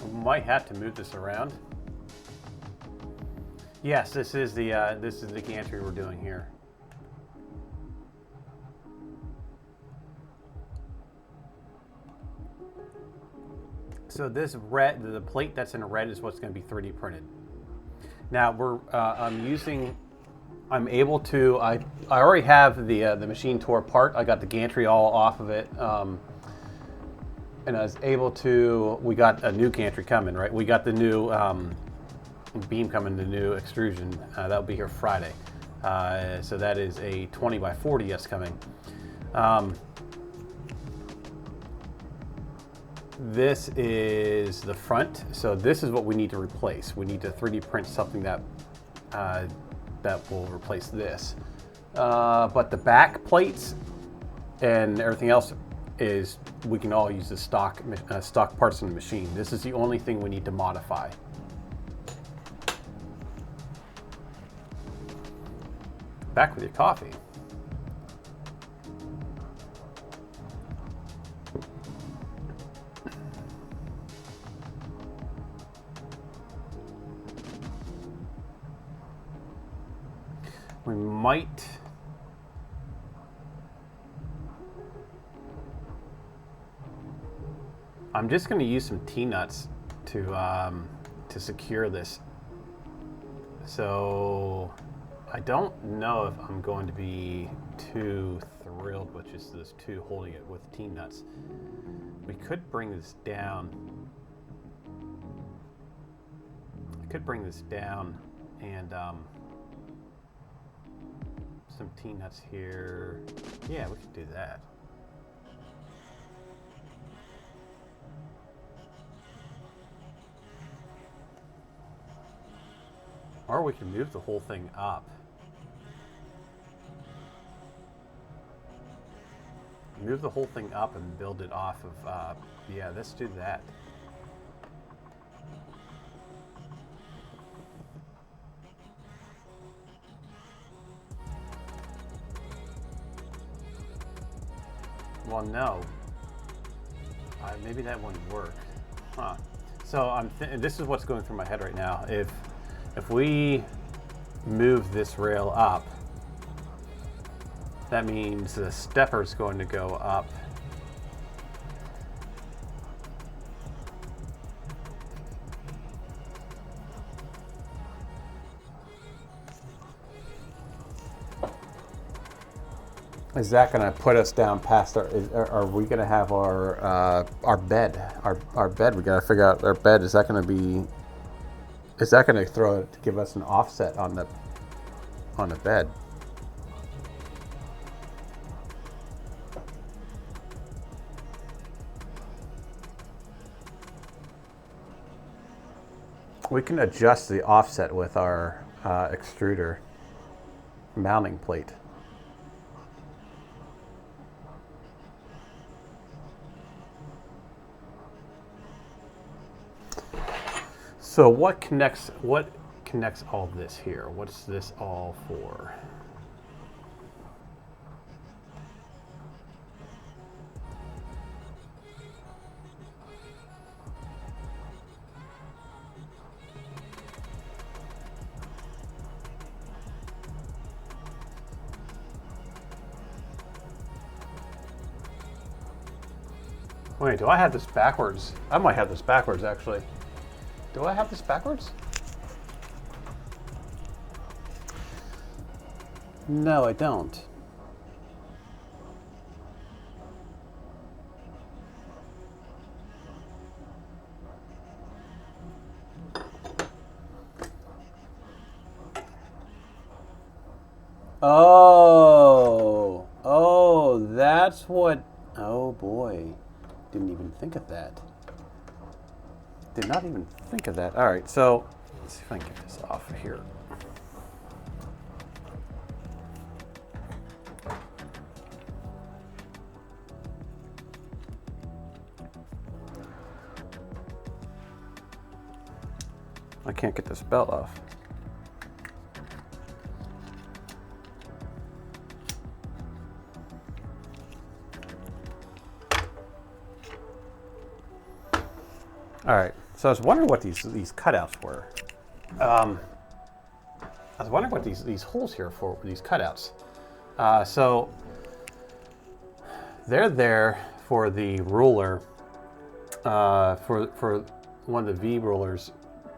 We might have to move this around. Yes, this is the gantry we're doing here. So this red, the plate that's in red is what's going to be 3D printed. Now I'm able to. I already have the machine tour part. I got the gantry all off of it. And I was able to, we got a new gantry coming, right? We got the new beam coming, the new extrusion. That'll be here Friday. So that is a 20 by 40 that's coming. This is the front. So this is what we need to replace. We need to 3D print something that will replace this. But the back plates and everything else is, we can all use the stock parts in the machine. This is the only thing we need to modify. Back with your coffee. We might. I'm just going to use some T-nuts to secure this. So I don't know if I'm going to be too thrilled with just this two holding it with T-nuts. We could bring this down. I could bring this down and some T-nuts here. Yeah, we could do that. Or we can move the whole thing up. Move the whole thing up and build it off of, yeah, let's do that. Well, no. Maybe that wouldn't work. Huh. So this is what's going through my head right now. If we move this rail up, that means the stepper is going to go up. Is that going to put us down past our? Are we going to have our bed? Our bed. We got to figure out our bed. Is that going to be? Is that going to give us an offset on the? on the bed. We can adjust the offset with our extruder mounting plate. So what connects all of this here? What's this all for? Wait, do I have this backwards? I might have this backwards, actually. Do I have this backwards? No, I don't. Oh, that's what, oh boy. Didn't even think of that. Did not even think of that. All right, so let's see if I can get this off of here. I can't get this belt off. All right, so I was wondering what these cutouts were. I was wondering what these holes here for these cutouts. So they're there for the ruler, for one of the V rulers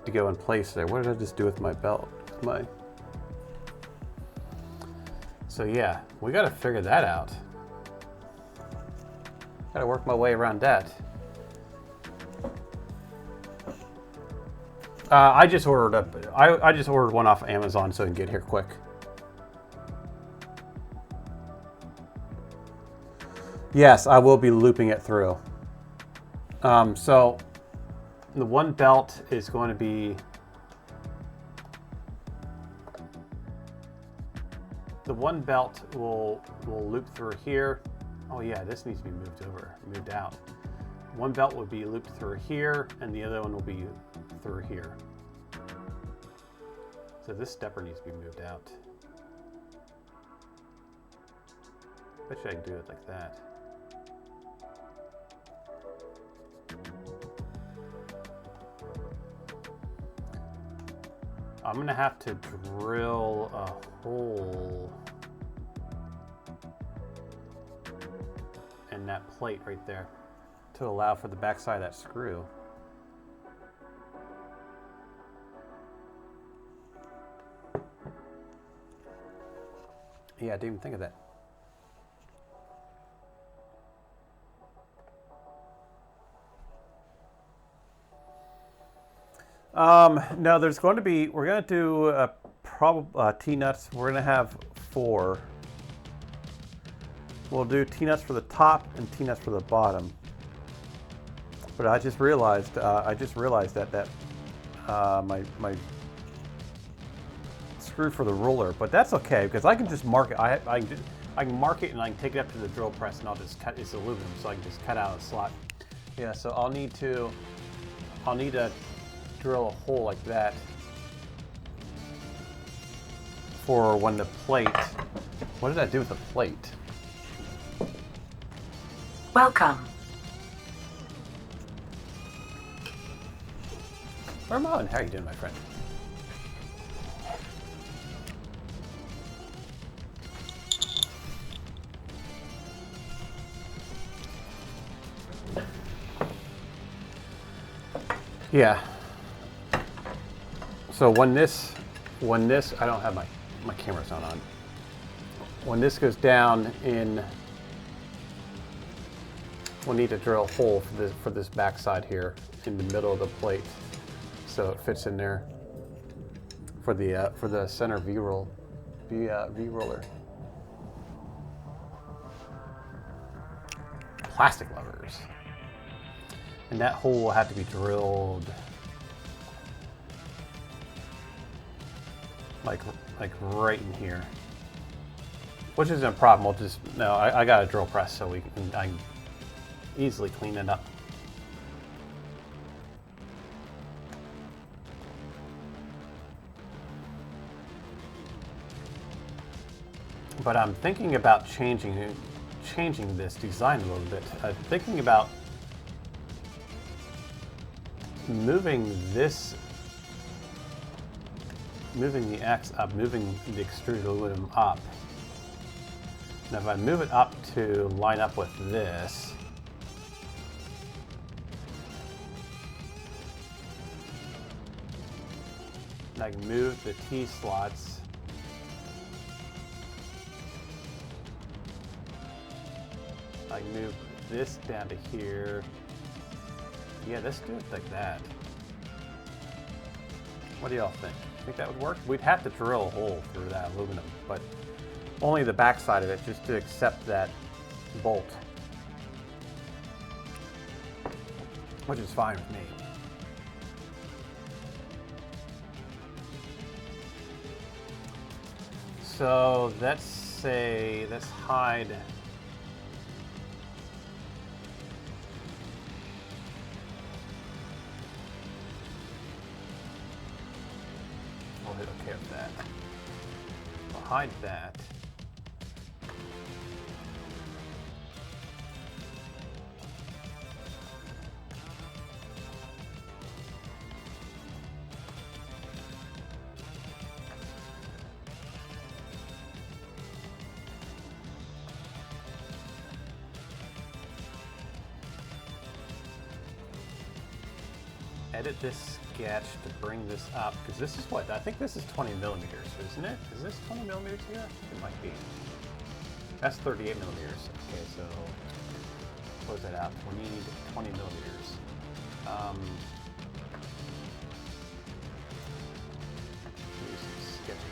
to go in place there. What did I just do with my belt? So yeah, we got to figure that out. Got to work my way around that. I just ordered I just ordered one off Amazon so I can get here quick. Yes, I will be looping it through. So the one belt is going to be will loop through here. Oh yeah, this needs to be moved out. One belt will be looped through here, and the other one will be through here. So this stepper needs to be moved out. Bet you I can do it like that. I'm gonna have to drill a hole in that plate right there to allow for the backside of that screw. Yeah, I didn't even think of that. No, there's going to be, we're going to do T-nuts. We're going to have 4. We'll do T-nuts for the top and T-nuts for the bottom. But I just realized that my screw for the ruler, but that's okay because I can just mark it. I can mark it and I can take it up to the drill press and I'll just cut. It's aluminum, so I can just cut out a slot. Yeah, so I'll need to drill a hole like that for when the plate. What did I do with the plate? Welcome. Armand, how are you doing, my friend? Yeah. So when this, I don't have my camera's not on. When this goes down in, we'll need to drill a hole for this backside here in the middle of the plate, so it fits in there for the center V roll. V-roller. Plastic levers. And that hole will have to be drilled like right in here. Which isn't a problem. We'll just, no, I got a drill press so I can easily clean it up. But I'm thinking about changing this design a little bit. I'm thinking about moving the X up, moving the extruded aluminum up. Now if I move it up to line up with this, and I can move the T slots. I can move this down to here. Yeah, let's do it like that. What do y'all think? Think that would work? We'd have to drill a hole through that aluminum, but only the back side of it, just to accept that bolt. Which is fine with me. So let's hide. Okay with that. I'll hide that. Edit this sketch to bring this up, because this is what? I think this is 20 millimeters, isn't it? Is this 20 millimeters here? It might be. That's 38 millimeters. Okay, so close that out. We need 20 millimeters. Do some sketching here.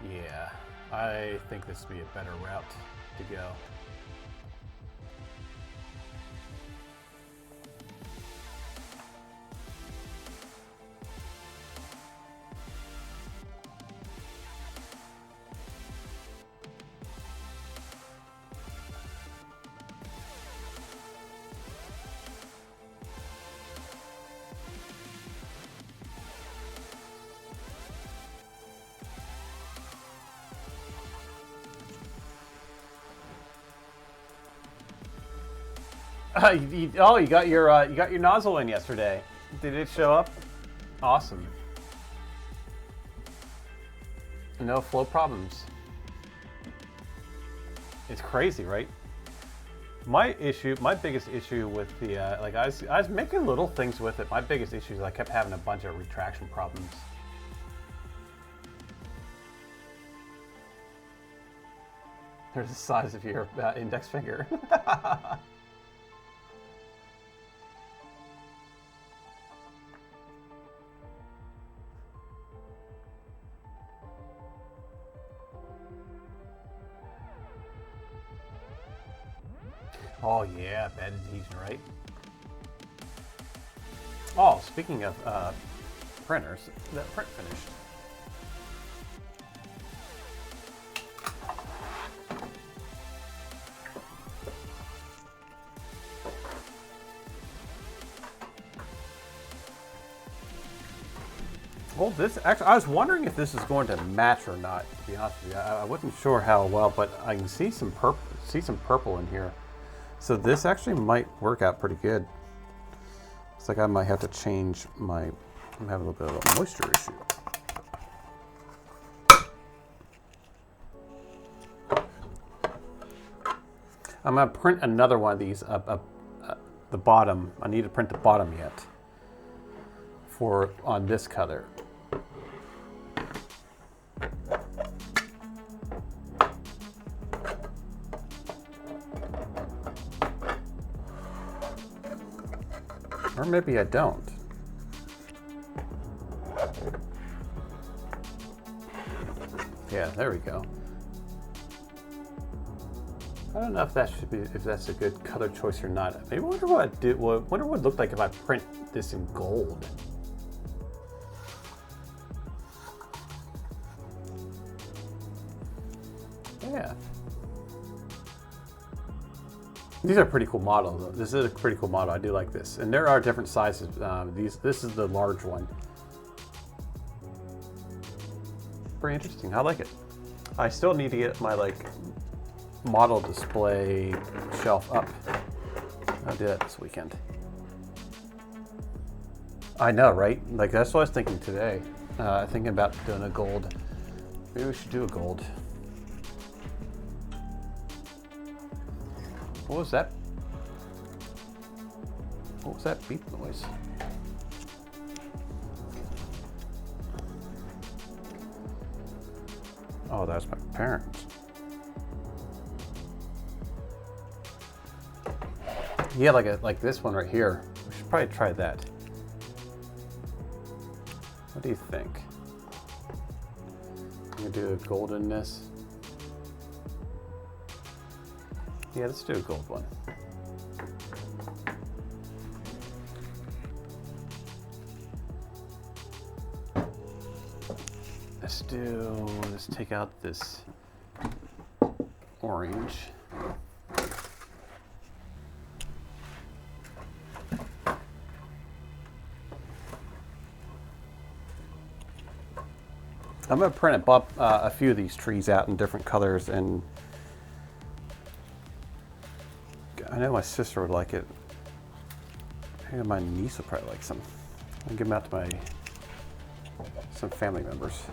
Yeah, I think this would be a better route to go. You got your nozzle in yesterday. Did it show up? Awesome. No flow problems. It's crazy, right? My biggest issue with the I was making little things with it. My biggest issue is I kept having a bunch of retraction problems. There's the size of your index finger. Oh yeah, bad adhesion, right? Oh, speaking of printers, that print finished. Well, this actually, I was wondering if this is going to match or not. To be honest with you, I wasn't sure how well, but I can see some purple. See some purple in here. So this actually might work out pretty good. Looks like I might have to change my, I'm having a little bit of a moisture issue. I'm gonna print another one of these, the bottom. I need to print the bottom yet for on this color. Or maybe I don't. Yeah, there we go. I don't know if that should be, if that's a good color choice or not. Maybe I wonder what I'd do. Wonder what it would look like if I print this in gold. Yeah. These are pretty cool models. This is a pretty cool model. I do like this, and there are different sizes. This is the large one. Pretty interesting. I like it. I still need to get my model display shelf up. I'll do that this weekend. I know, right? Like that's what I was thinking today. Thinking about doing a gold. Maybe we should do a gold. What was that? What was that beep noise? Oh, that's my parents. Yeah, like this one right here. We should probably try that. What do you think? I'm gonna do a gold in this. Yeah, let's do a gold one. Let's take out this orange. I'm gonna print a few of these trees out in different colors, and I know my sister would like it. I think my niece would probably like some. I'll give them out to some family members.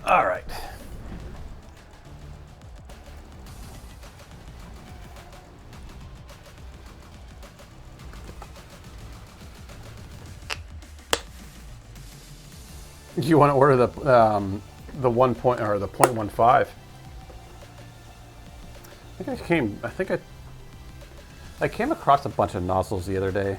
All right. Do you want to order the 1 point or the 0.15? I came across a bunch of nozzles the other day.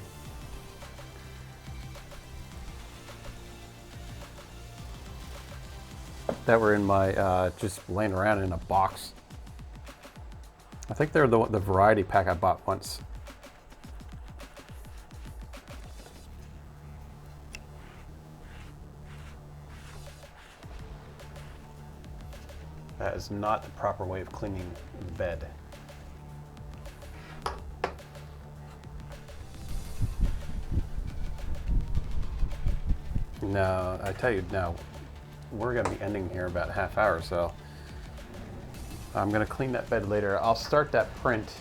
That were in my just laying around in a box. I think they're the variety pack I bought once. That is not the proper way of cleaning the bed. No, I tell you now, we're going to be ending here about a half hour, so I'm going to clean that bed later. I'll start that print.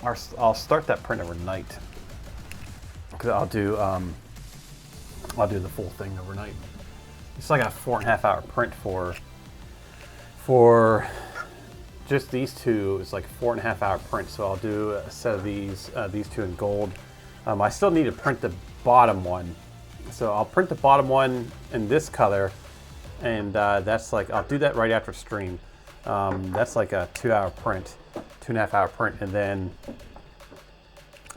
I'll start that print overnight, because I'll do the full thing overnight. It's like a 4.5 hour print for just these two. It's like a 4.5 hour print, so I'll do a set of these two in gold. I still need to print the bottom one, so I'll print the bottom one in this color, and that's like, I'll do that right after stream. That's like a 2 hour print, 2.5 hour print, and then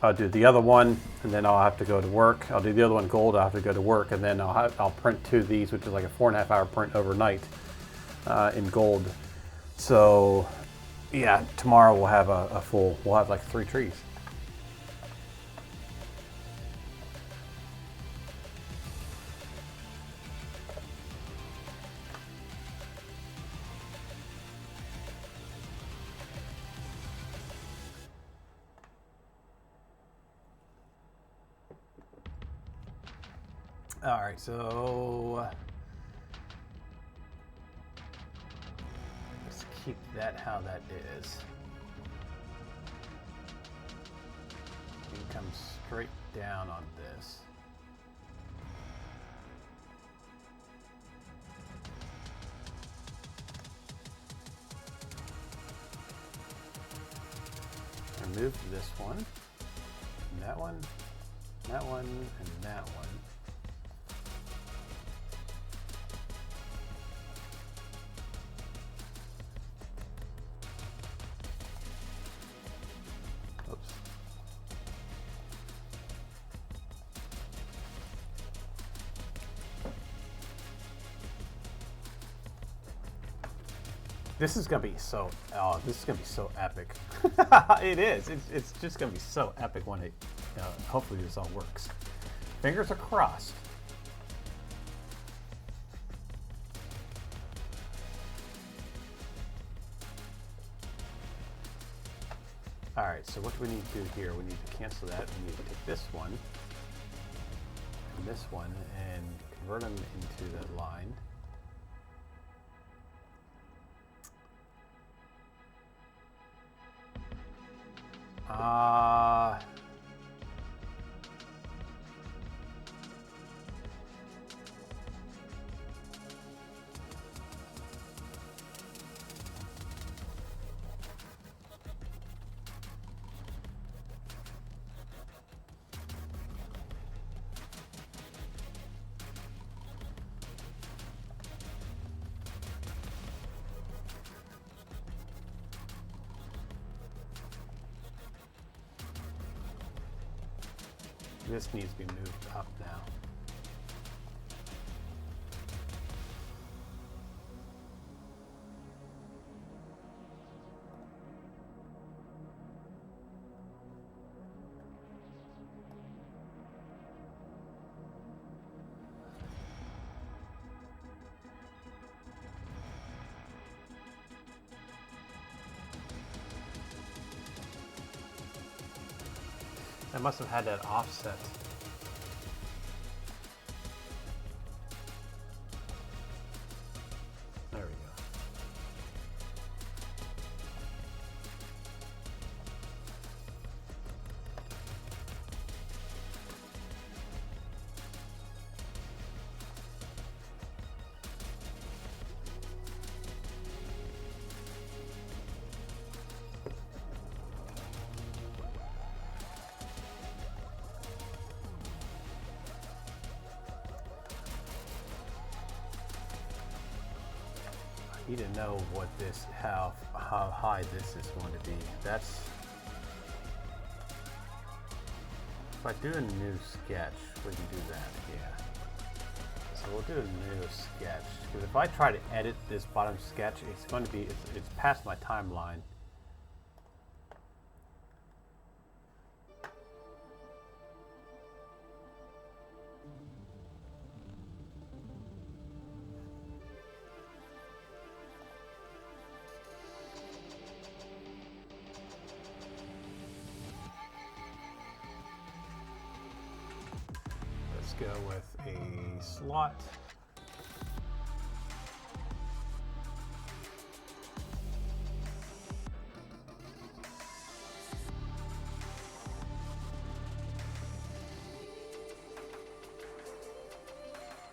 I'll do the other one, and then I'll have to go to work. I'll do the other one gold, I'll have to go to work, and then I'll print two of these, which is like a 4.5 hour print overnight in gold. So yeah, tomorrow we'll have we'll have like 3 trees. All right, so let's keep that how that is. You can come straight down on this. remove this one, and that one, that one, and that one. Oops. This is gonna be so. Oh, this is gonna be so epic. It is. It's just gonna be so epic when it. Hopefully, this all works. Fingers are crossed. All right. So what do we need to do here? We need to cancel that. We need to take this one and this one and convert them into that line. This needs to be moved up now. I must have had that offset. There we go. I need to know what this, how high this is going to be. That's, if I do a new sketch, we can do that, yeah. So we'll do a new sketch, because if I try to edit this bottom sketch, it's going to be, it's past my timeline. Let's go with a slot.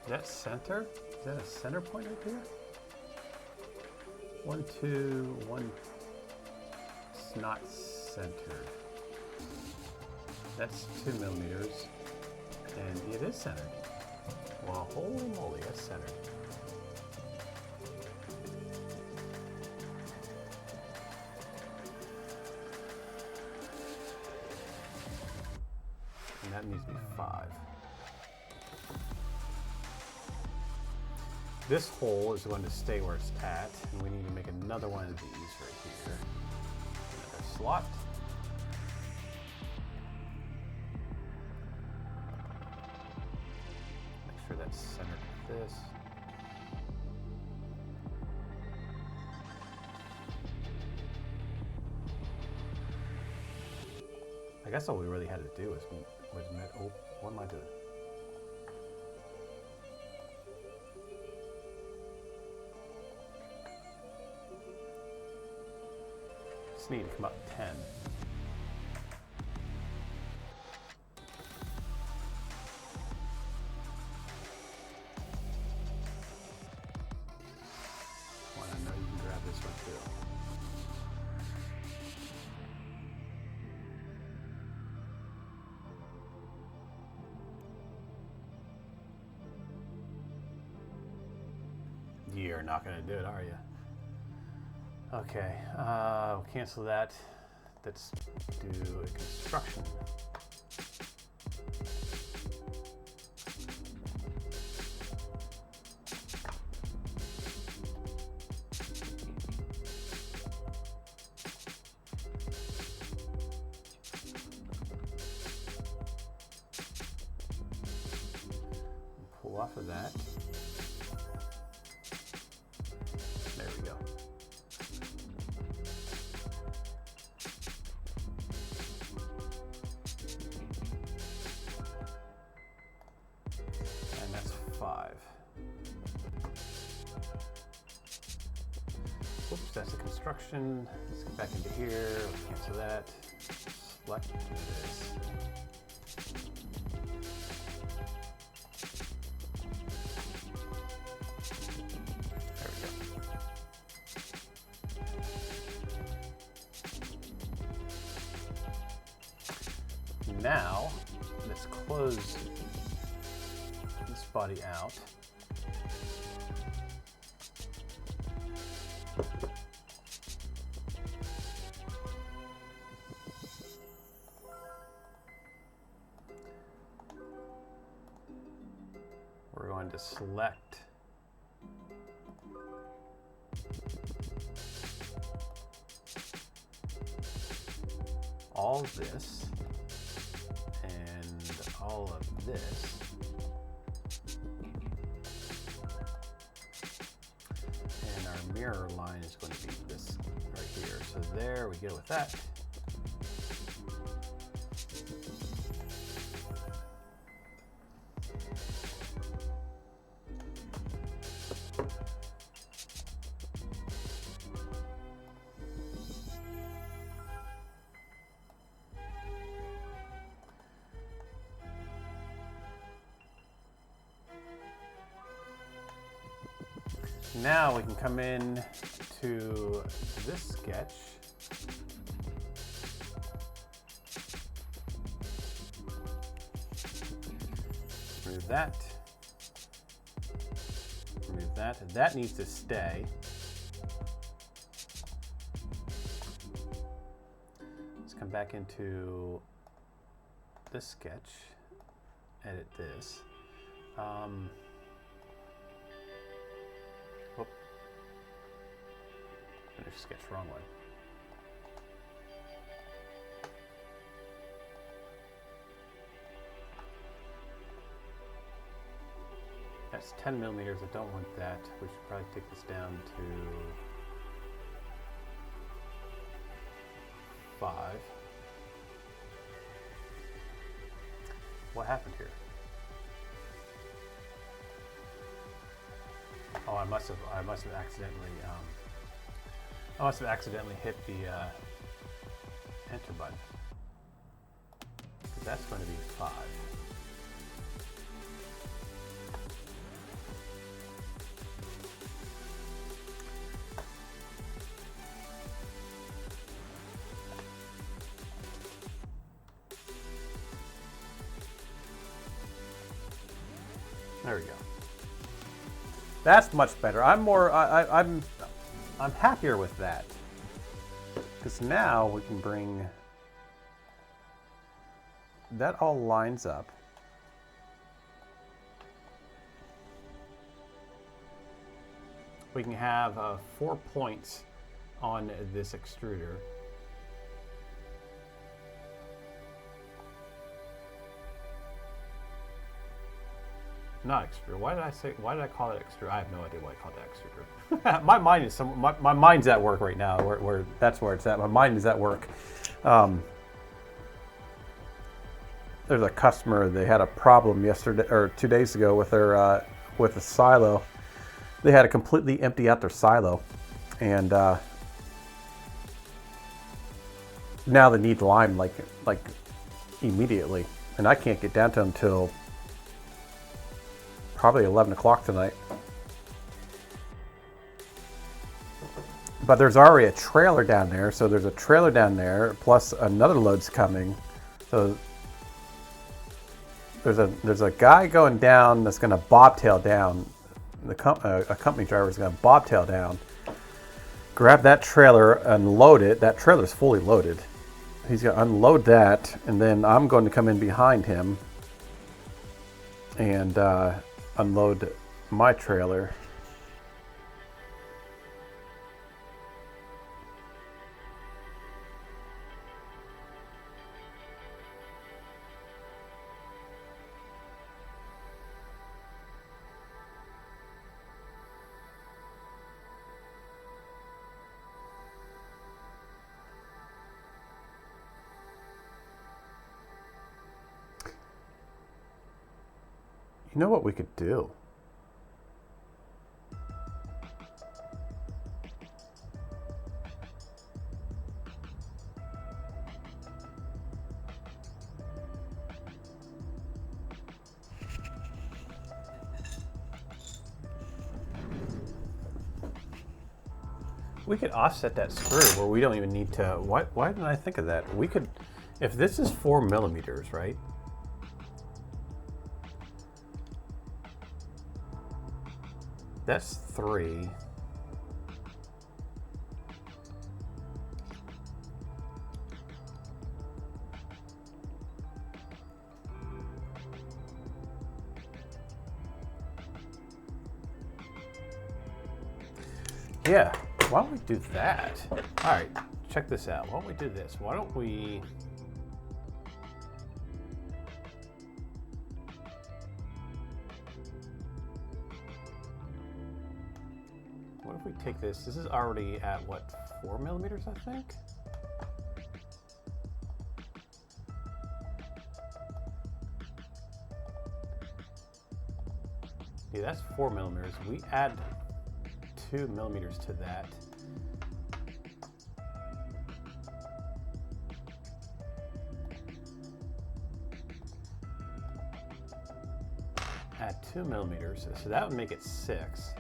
Is that center? Is that a center point right here? 1, 2, 1. It's not centered. That's 2 millimeters. And it is centered. Well, holy moly, that's centered. And that needs to be 5. This hole is going to stay where it's at, and we need to make another one of these right here. Another slot. Make sure that's centered with this. I guess all we really had to do was oh, what am I doing? Just need to come up 10. Well, I know you can grab this one too. You're not going to do it, are you? Okay, we'll cancel that. Let's do a construction. Pull off of that. There we go. And that's 5. Oops, that's the construction. Let's get back into here. Let's cancel that. Select this. Now, let's close this body out. We're going to select all this and all of this, and our mirror line is going to be this right here. So there we go with that. Now we can come in to this sketch. Remove that. Remove that. That needs to stay. Let's come back into this sketch. Edit this. Finish sketch, wrong one. That's 10 millimeters. I don't want that. We should probably take this down to 5. What happened here? Oh, I must have accidentally hit the enter button. That's going to be 5. There we go. That's much better. I'm happier with that. Because now we can bring that all lines up. We can have 4 points on this extruder. Not extruder. Why did I call it extruder? I have no idea why I called it extruder. my mind's at work right now. That's where it's at. My mind is at work. There's a customer. They had a problem yesterday or 2 days ago with their with a silo. They had to completely empty out their silo, and now they need lime like immediately, and I can't get down to them till probably 11 o'clock tonight. But there's already a trailer down there, so there's a trailer down there, plus another load's coming. So there's a guy going down that's gonna bobtail down a company driver is going to bobtail down, grab that trailer, unload it. That trailer is fully loaded. He's going to unload that, and then I'm going to come in behind him and unload my trailer. You know what we could do? We could offset that screw where we don't even need to. Why didn't I think of that? We could, if this is 4 millimeters, right? That's 3. Yeah, why don't we do that? All right, check this out. Why don't we do this? Why don't we... What if we take this? This is already at what, 4 millimeters, I think? Yeah, that's 4 millimeters. We add 2 millimeters to that. Add 2 millimeters, so that would make it 6.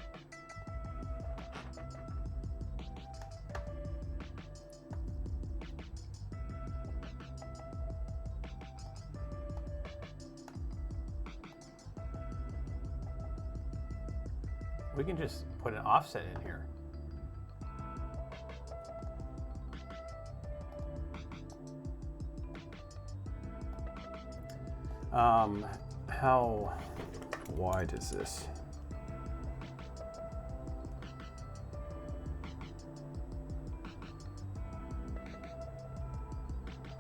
We can just put an offset in here. How wide is this?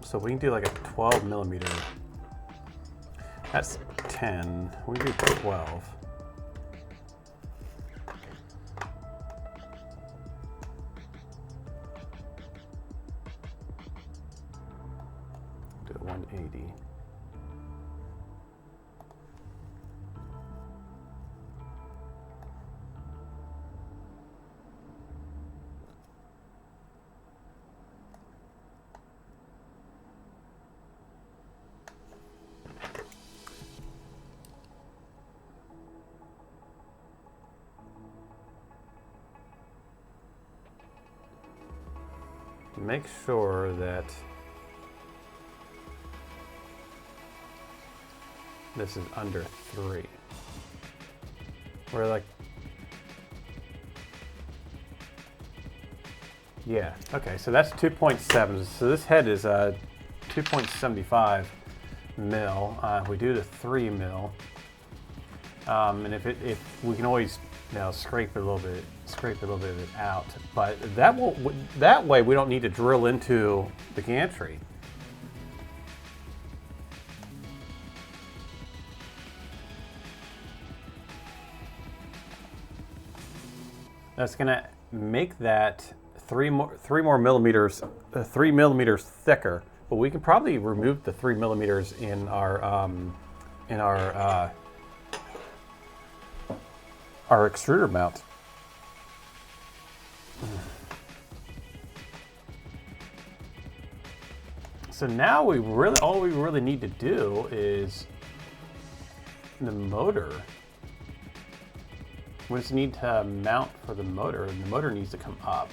So we can do like a 12 millimeter. That's 10. We can do 12. Do 180. Make sure that this is under 3. We're like, yeah, okay, so that's 2.7. So this head is 2.75 mil. We do the 3 mil, and if we can always scrape a little bit of it out, but that way we don't need to drill into the gantry. That's gonna make that 3 more millimeters, 3 millimeters thicker. But we can probably remove the 3 millimeters in our extruder mount. So now all we really need to do is the motor. We just need to mount for the motor, and the motor needs to come up.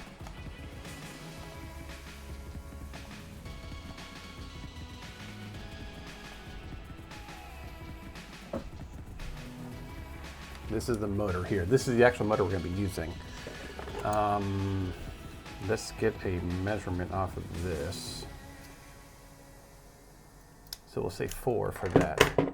This is the motor here. This is the actual motor we're going to be using. Let's get a measurement off of this. So we'll say 4 for that.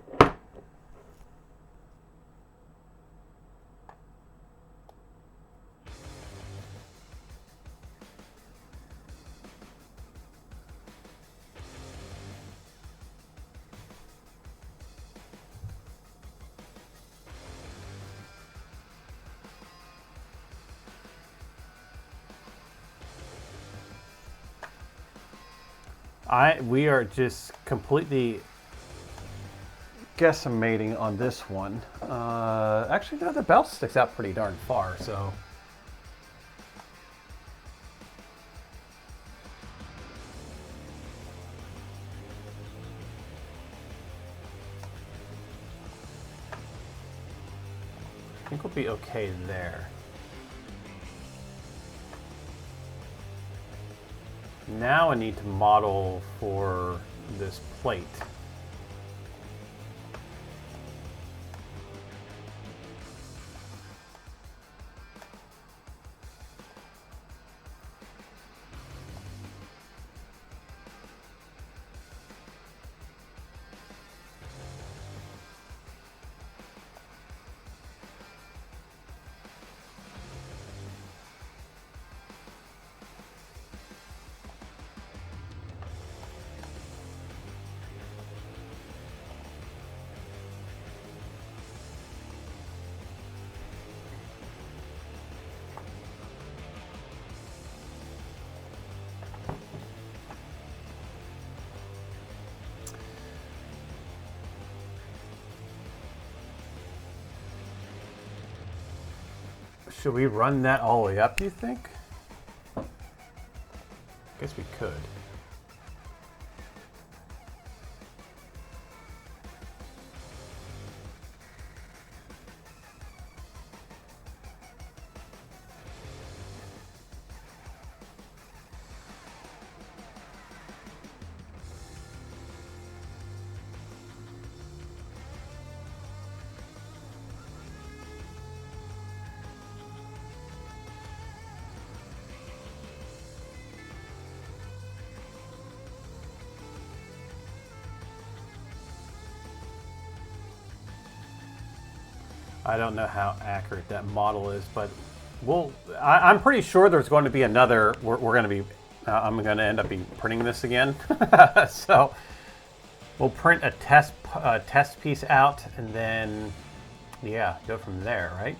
We are just completely guesstimating on this one. Actually, no, the belt sticks out pretty darn far, so. I think we'll be okay there. Now I need to model for this plate. Should we run that all the way up, do you think? I guess we could. I don't know how accurate that model is, but I'm pretty sure there's going to be another. We're going to be. I'm going to end up printing this again. So we'll print a test piece out, and then yeah, go from there, right?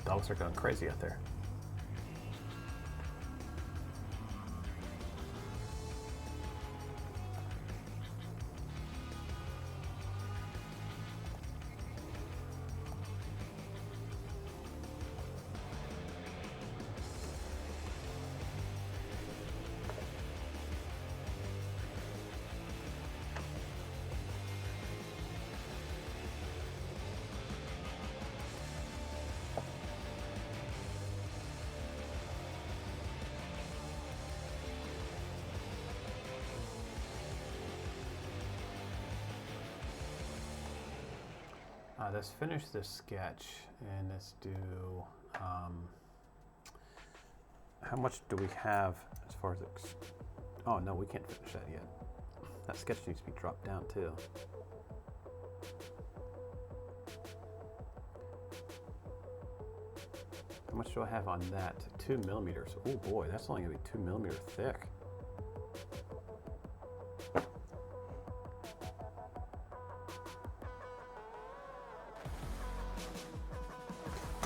Dogs are going crazy out there. Let's finish this sketch and let's do, how much do we have as far as, oh no, we can't finish that yet. That sketch needs to be dropped down too. How much do I have on that? 2 millimeters. Oh boy, that's only gonna be 2 millimeter thick.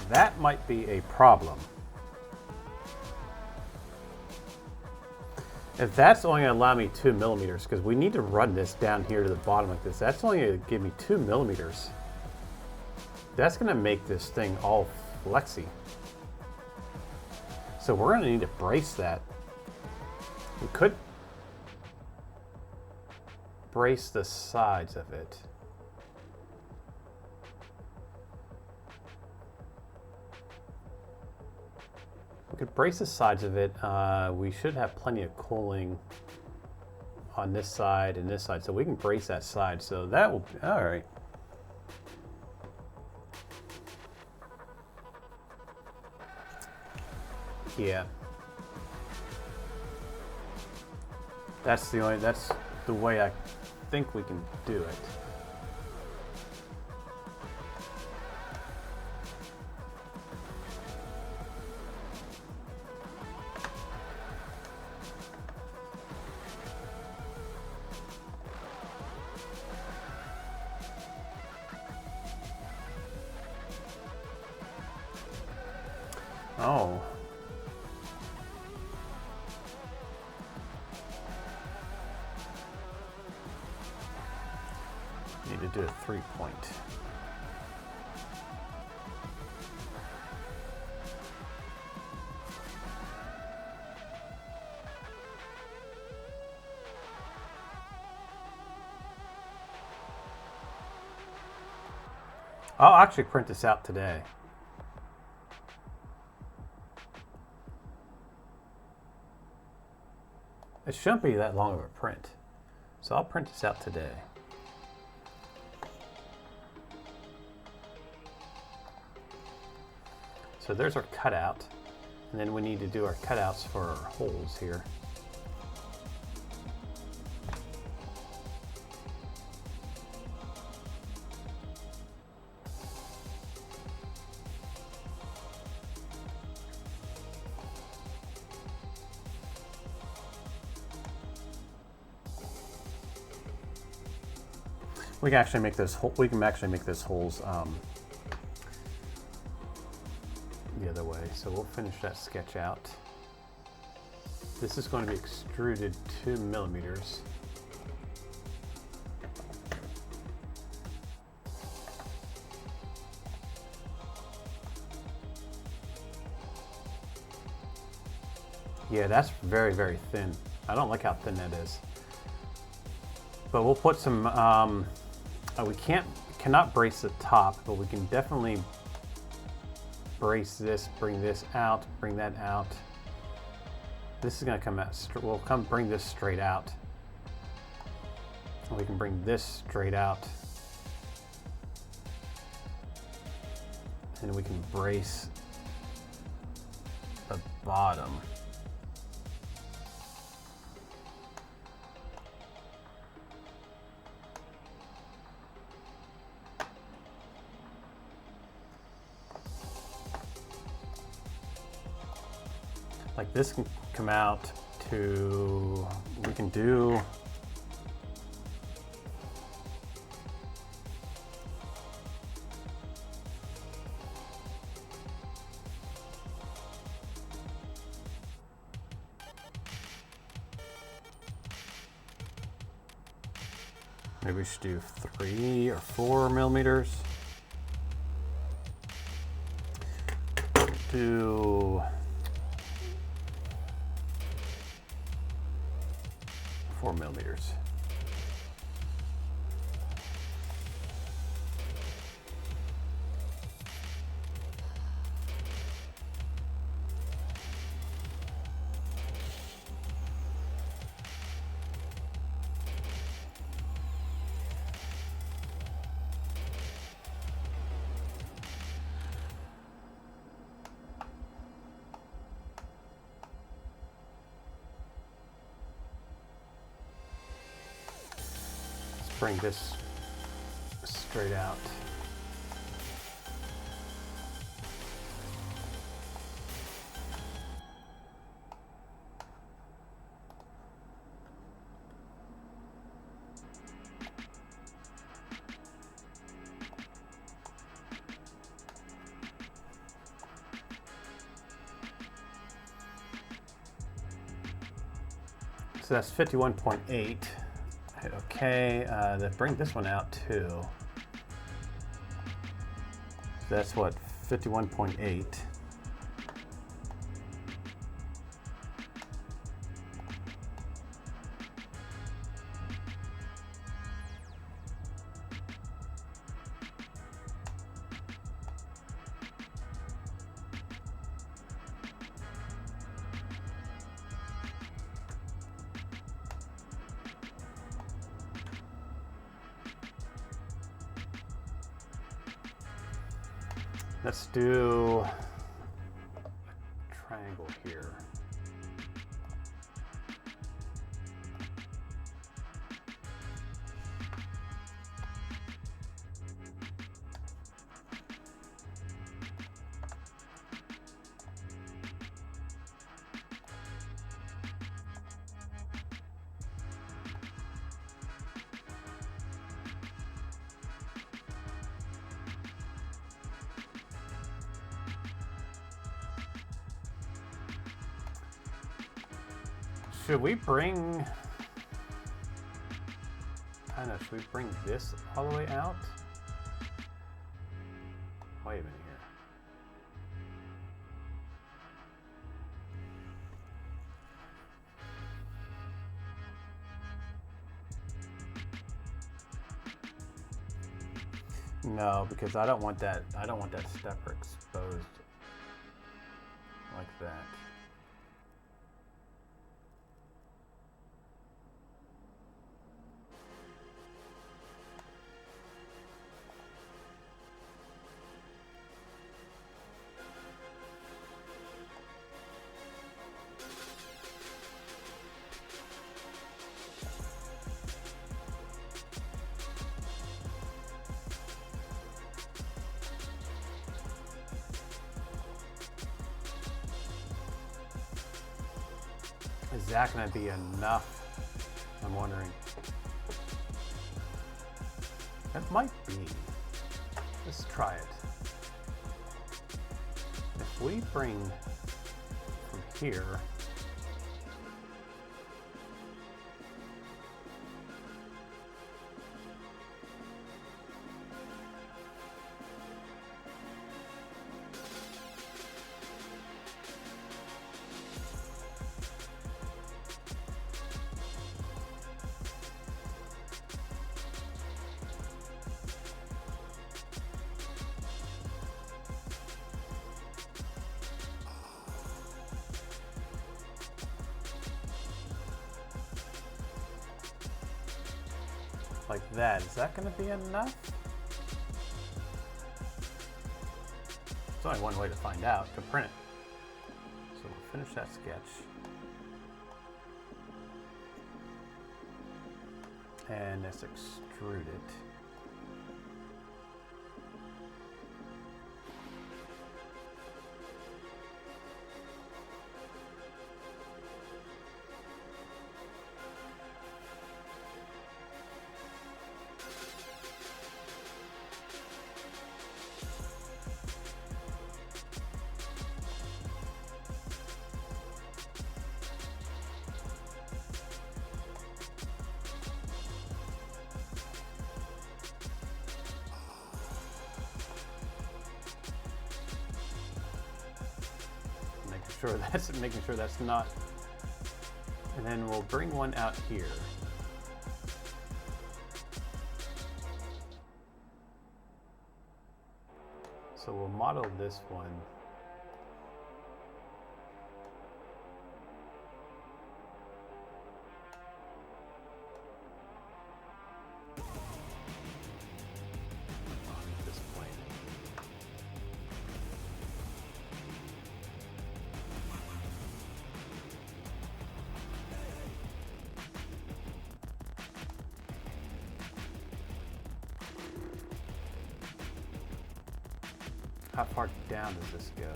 That might be a problem. If that's only going to allow me 2 millimeters, because we need to run this down here to the bottom like this, that's only going to give me 2 millimeters. That's going to make this thing all flexy. So we're going to need to brace that. We could brace the sides of it. We could brace the sides of it. We should have plenty of cooling on this side and this side, so we can brace that side. So that will be all right. Yeah. That's the way I think we can do it. Oh. Need to do a 3-point. I'll actually print this out today. It shouldn't be that long of a print. So I'll print this out today. So there's our cutout. And then we need to do our cutouts for our holes here. We can actually make those. We can actually make those holes the other way. So we'll finish that sketch out. This is going to be extruded 2 millimeters. Yeah, that's very, very thin. I don't like how thin that is. But we'll put some. We cannot brace the top, but we can definitely brace this, bring this out, bring that out. This is going to come out. We'll bring this straight out. And we can bring this straight out. And we can brace the bottom. Like this can come out to, we can do maybe we should do 3 or 4 millimeters. Do 4 millimeters. Bring this straight out. So that's 51.8. Okay, bring this one out too. So that's what, 51.8. Let's do a triangle here. Should we bring, should we bring this all the way out? Wait a minute here. No, because I don't want that stepper exposed like that. Is that going to be enough? I'm wondering. It might be. Let's try it. If we bring from here, like that. Is that going to be enough? There's only one way to find out, to print it. So we'll finish that sketch. And let's extrude it. Making sure that's not, and then we'll bring one out here. So we'll model this one. On this plane. How far down does this go?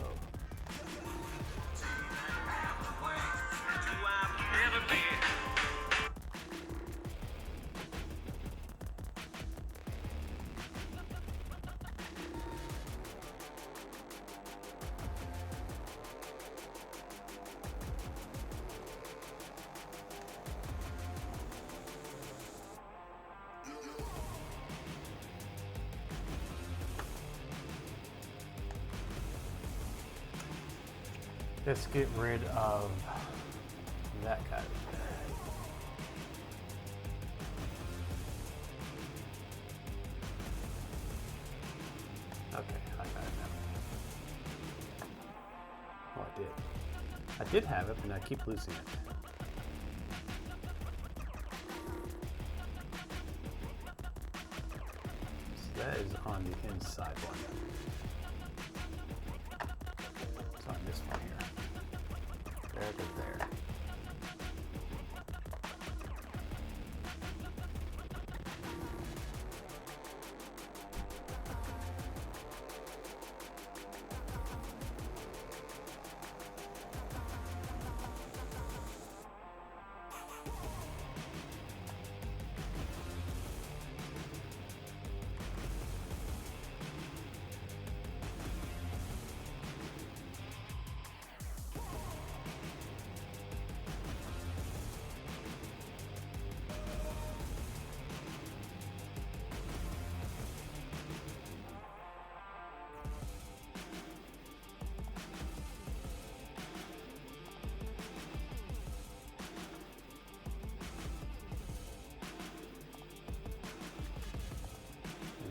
Let's get rid of that guy. Okay, I got it now. Oh, I did. I did have it, but I keep losing it. So that is on the inside one. there to there.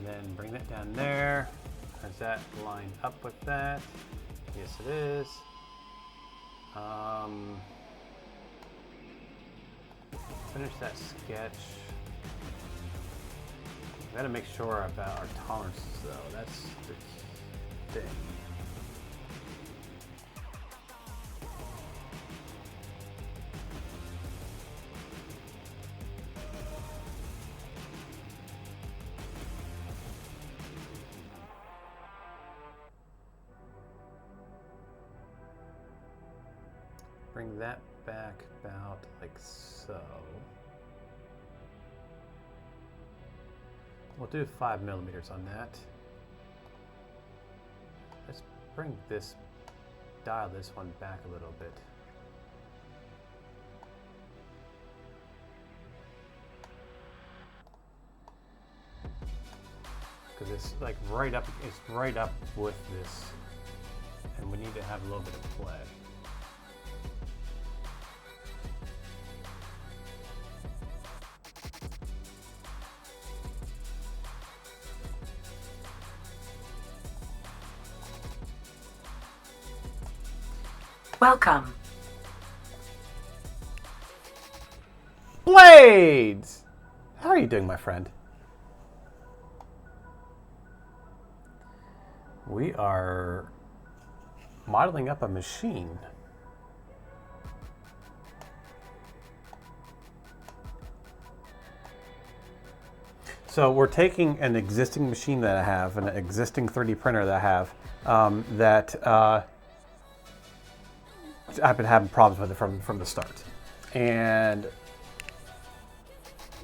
And then bring that down there. Is that lined up with that? Yes, it is. Finish that sketch. We gotta make sure about our tolerances though. That's the thing. Bring that back about like so. We'll do 5 millimeters on that. Let's bring this, dial this one back a little bit. Because it's like right up, it's right up with this, and we need to have a little bit of play. Welcome. Blades! How are you doing, my friend? We are modeling up a machine. So we're taking an existing machine that I have, an existing 3D printer that I have, that I've been having problems with it from the start. And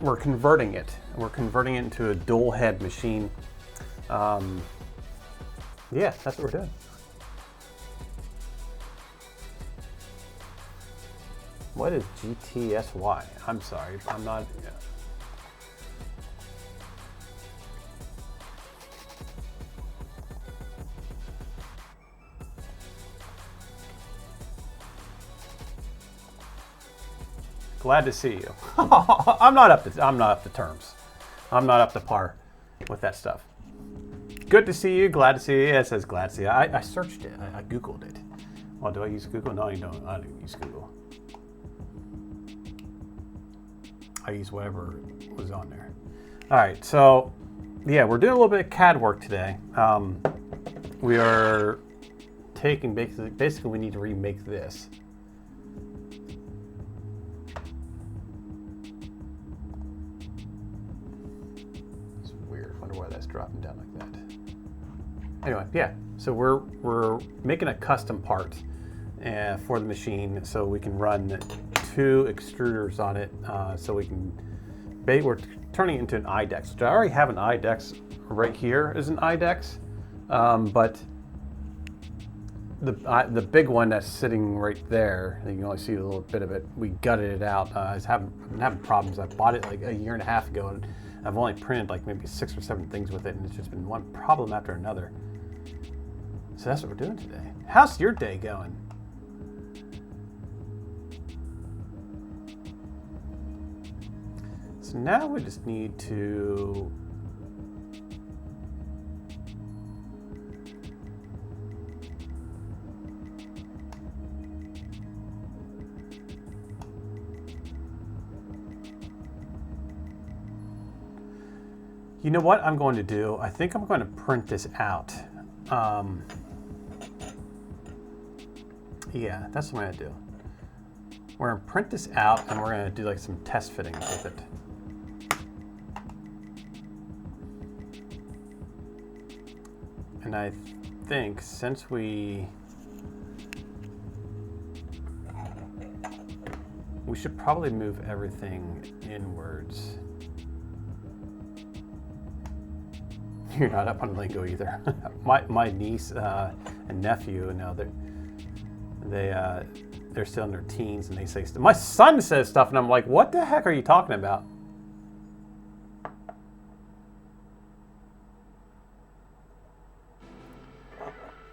we're converting it. We're converting it into a dual head machine. Yeah, that's what we're doing. What is GTSY? I'm sorry, I'm not. Yeah. Glad to see you. I'm not up to terms. I'm not up to par with that stuff. Good to see you. Glad to see you. Yeah, it says glad to see you. I searched it. I Googled it. Oh, do I use Google? No, I don't. I don't use Google. I use whatever was on there. All right. So, yeah, we're doing a little bit of CAD work today. We are taking basically we need to remake this. Why that's dropping down like that. Anyway, yeah, so we're making a custom part for the machine so we can run 2 extruders on it, so we can we're turning it into an IDEX, which I already have an IDEX right here is an IDEX, but the big one that's sitting right there, you can only see a little bit of it, we gutted it out. I've been having problems. I bought it like a year and a half ago, and I've only printed like maybe 6 or 7 things with it, and it's just been one problem after another. So that's what we're doing today. How's your day going? So now we just need to you know what I'm going to do? I think I'm going to print this out. Yeah, that's what I'm going to do. We're gonna print this out and we're gonna do like some test fittings with it. And I think since we should probably move everything inwards. You're not up on lingo either. my niece and nephew, no, they're still in their teens and they say stuff. My son says stuff and I'm like, what the heck are you talking about?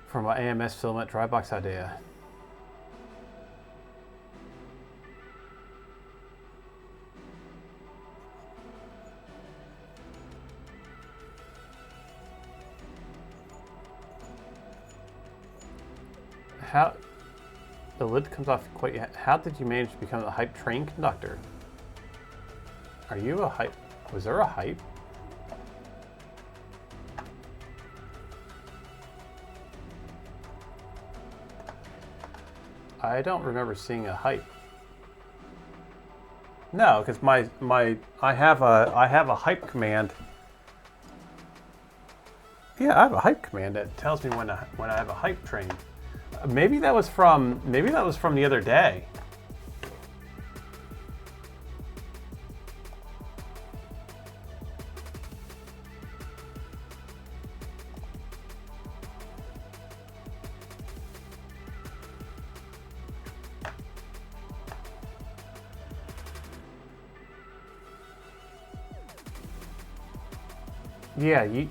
For my AMS filament dry box idea. How the lid comes off quite yet. How did you manage to become a hype train conductor? Are you a hype? Was there a hype? I don't remember seeing a hype. No, because I have a hype command. Yeah, I have a hype command that tells me when I have a hype train. Maybe that was from the other day.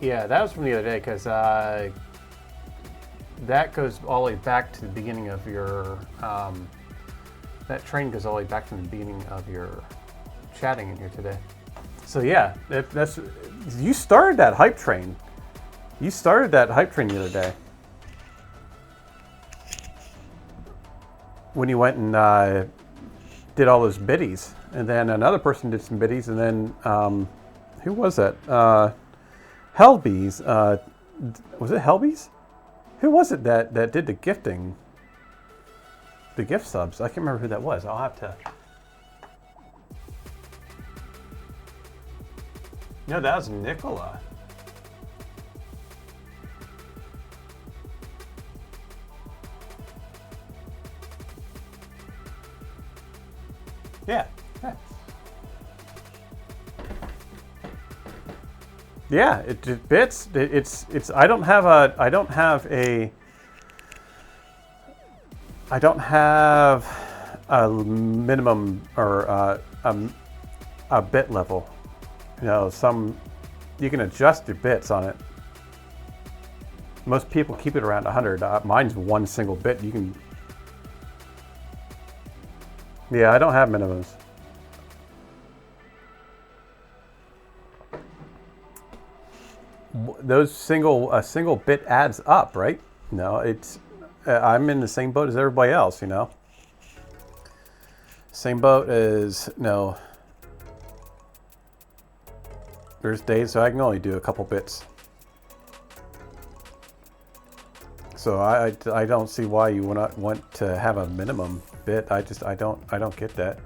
Yeah, that was from the other day because that goes all the way back to the beginning of your. That train goes all the way back from the beginning of your chatting in here today. So yeah, that's you started that hype train. You started that hype train the other day when you went and did all those biddies, and then another person did some biddies, and then who was that? Helby's. Was it Helby's? Who was it that did the gifting? The gift subs. I can't remember who that was. I'll have to. No, that was Nicola. Yeah. Yeah, it bits. It's. I don't have a minimum or a bit level. You know, you can adjust your bits on it. Most people keep it around 100. Mine's one single bit. You can. Yeah, I don't have minimums. A single bit adds up, right? No, it's. I'm in the same boat as everybody else, you know. Same boat as There's days so I can only do a couple bits. So I don't see why you would not want to have a minimum bit. I don't get that.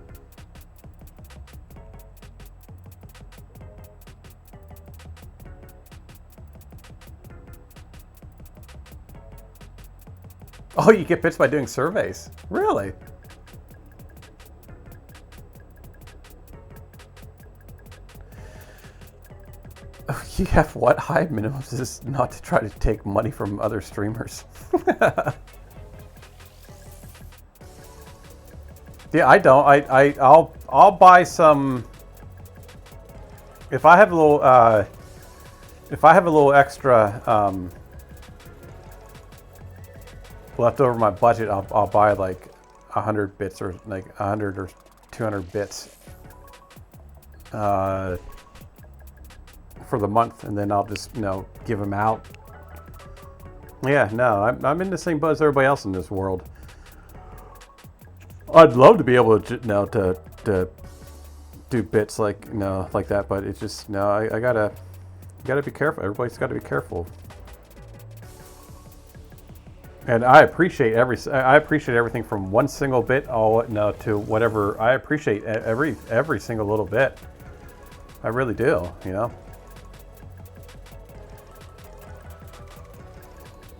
Oh, you get bits by doing surveys? Really? You have what? High minimums is not to try to take money from other streamers. Yeah, I don't. I'll buy some. If I have a little extra left over my budget, I'll buy like 100 bits or like 100 or 200 bits for the month, and then I'll just give them out. Yeah, no, I'm in the same boat as everybody else in this world. I'd love to be able to to do bits like like that, but it's just I gotta be careful. Everybody's got to be careful. And I appreciate everything from one single bit to whatever. I appreciate every single little bit. I really do, you know.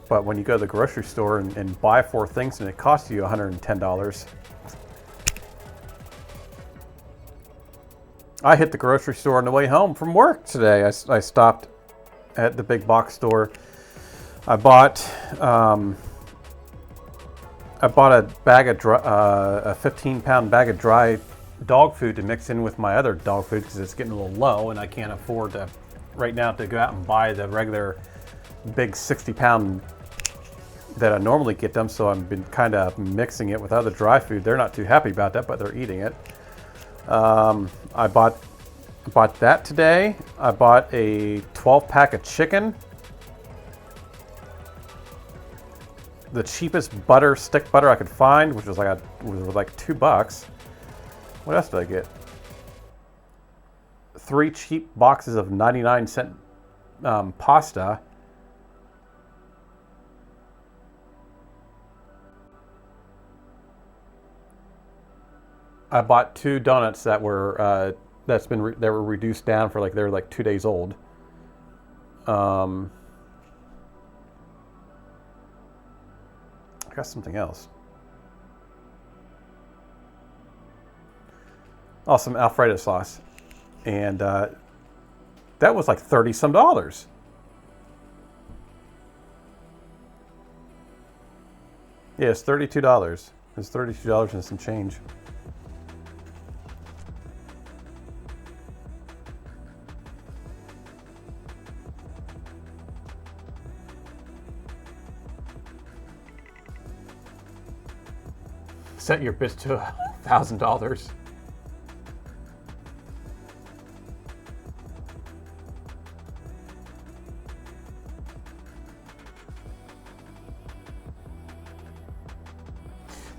But when you go to the grocery store and buy 4 things and it costs you $110. I hit the grocery store on the way home from work today. I stopped at the big box store. I bought a bag of a 15-pound bag of dry dog food to mix in with my other dog food because it's getting a little low and I can't afford to right now to go out and buy the regular big 60-pound that I normally get them. So I've been kind of mixing it with other dry food. They're not too happy about that, but they're eating it. I bought that today. I bought a 12-pack of chicken. The cheapest stick butter I could find, which was like $2. What else did I get? 3 cheap boxes of 99-cent pasta. I bought 2 donuts that were reduced down for they're like 2 days old. I got something else. Oh, some Alfredo sauce, and that was like $30-some. Yeah, it's $32. It's $32 and some change. Set your bits to $1,000.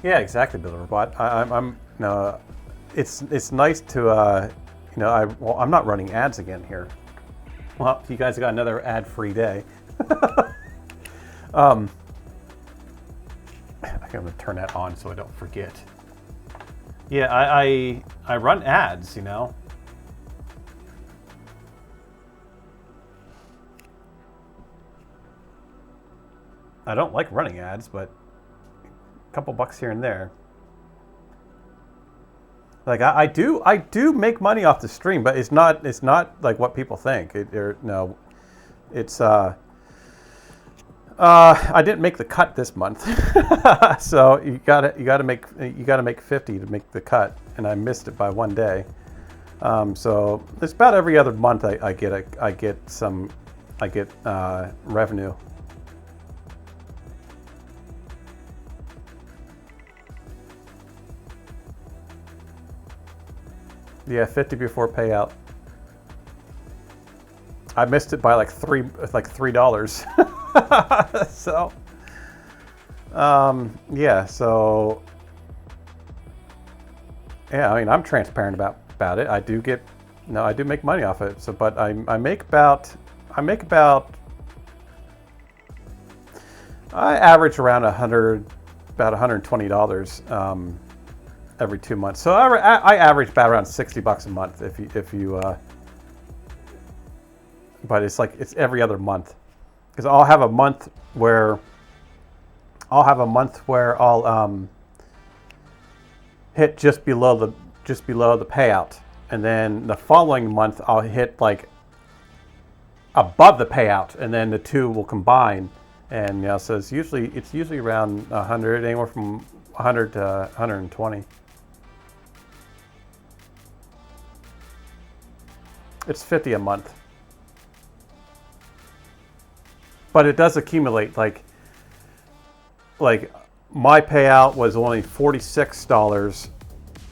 Yeah, exactly, Bill Robot. It's nice to I'm not running ads again here. Well, you guys got another ad-free day. I'm going to turn that on so I don't forget. Yeah, I run ads, you know. I don't like running ads, but a couple bucks here and there. Like I do make money off the stream, but it's not like what people think. I didn't make the cut this month, so you gotta make 50 to make the cut, and I missed it by 1 day. So it's about every other month I get revenue. Yeah, 50 before payout. I missed it by like $3. So, yeah. So, yeah. I mean, I'm transparent about it. I do make money off it. So, but I average around about $120 every 2 months. So I average about around $60 a month if you. But it's every other month. Because I'll have a month where I'll hit just below the payout, and then the following month I'll hit like above the payout, and then the two will combine. And so it's usually around 100, anywhere from 100 to 120. It's 50 a month. But it does accumulate. Like my payout was only $46,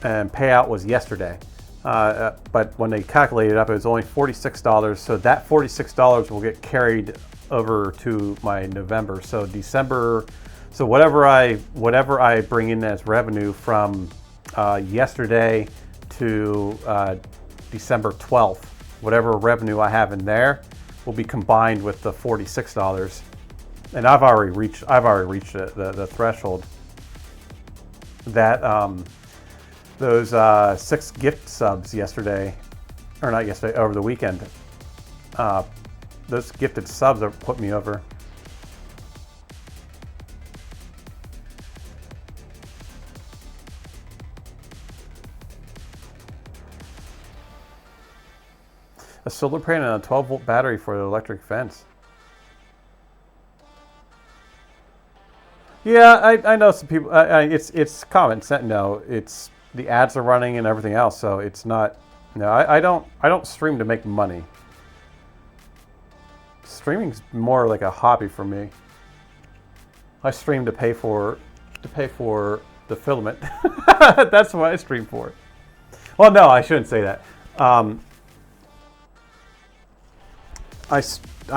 and payout was yesterday. But when they calculated it up, it was only $46. So that $46 will get carried over to my November. So December. So whatever I bring in as revenue from yesterday to December 12th, whatever revenue I have in there will be combined with the $46. and I've already reached the threshold that those 6 gift subs yesterday, or not yesterday, over the weekend. Those gifted subs have put me over. A solar panel and a 12-volt battery for the electric fence. Yeah, I know some people. It's common sense. No, it's the ads are running and everything else, so it's not. No, I don't stream to make money. Streaming's more like a hobby for me. I stream to pay for the filament. That's what I stream for. Well, no, I shouldn't say that. I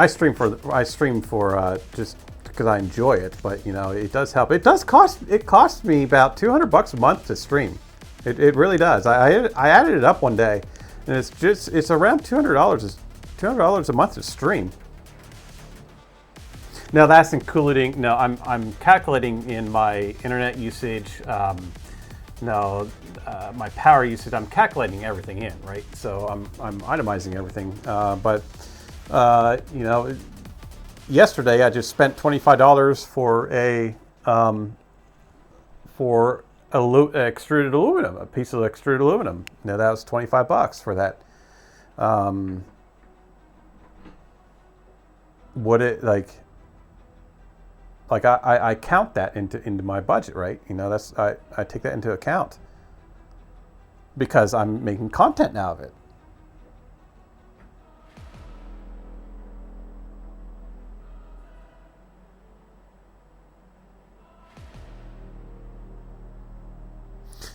stream for just because I enjoy it, but you know it does help. It costs me about $200 a month to stream. It really does. I added it up one day, and it's around $200 a month to stream. Now that's including. No, I'm calculating in my internet usage. My power usage. I'm calculating everything in, right? So I'm itemizing everything. But you know, yesterday I just spent $25 for extruded aluminum, a piece of extruded aluminum. Now that was $25 for that. Would it like I count that into my budget, right? You know, I take that into account because I'm making content now of it.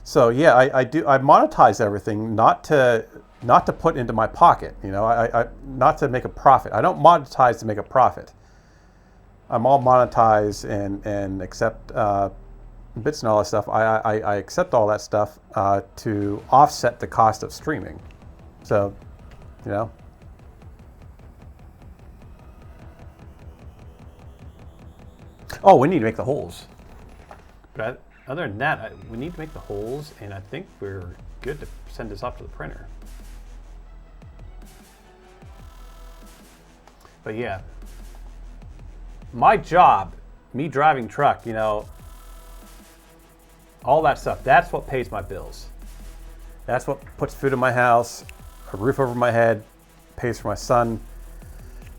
So yeah, I monetize everything not to put into my pocket. You know, I not to make a profit. I don't monetize to make a profit. I'm all monetized and accept bits and all that stuff. I accept all that stuff to offset the cost of streaming. So, you know. Oh, we need to make the holes. But other than that, we need to make the holes, and I think we're good to send this off to the printer. But yeah, my job, me driving truck, you know, all that stuff, that's what pays my bills. That's what puts food in my house, a roof over my head, pays for my son,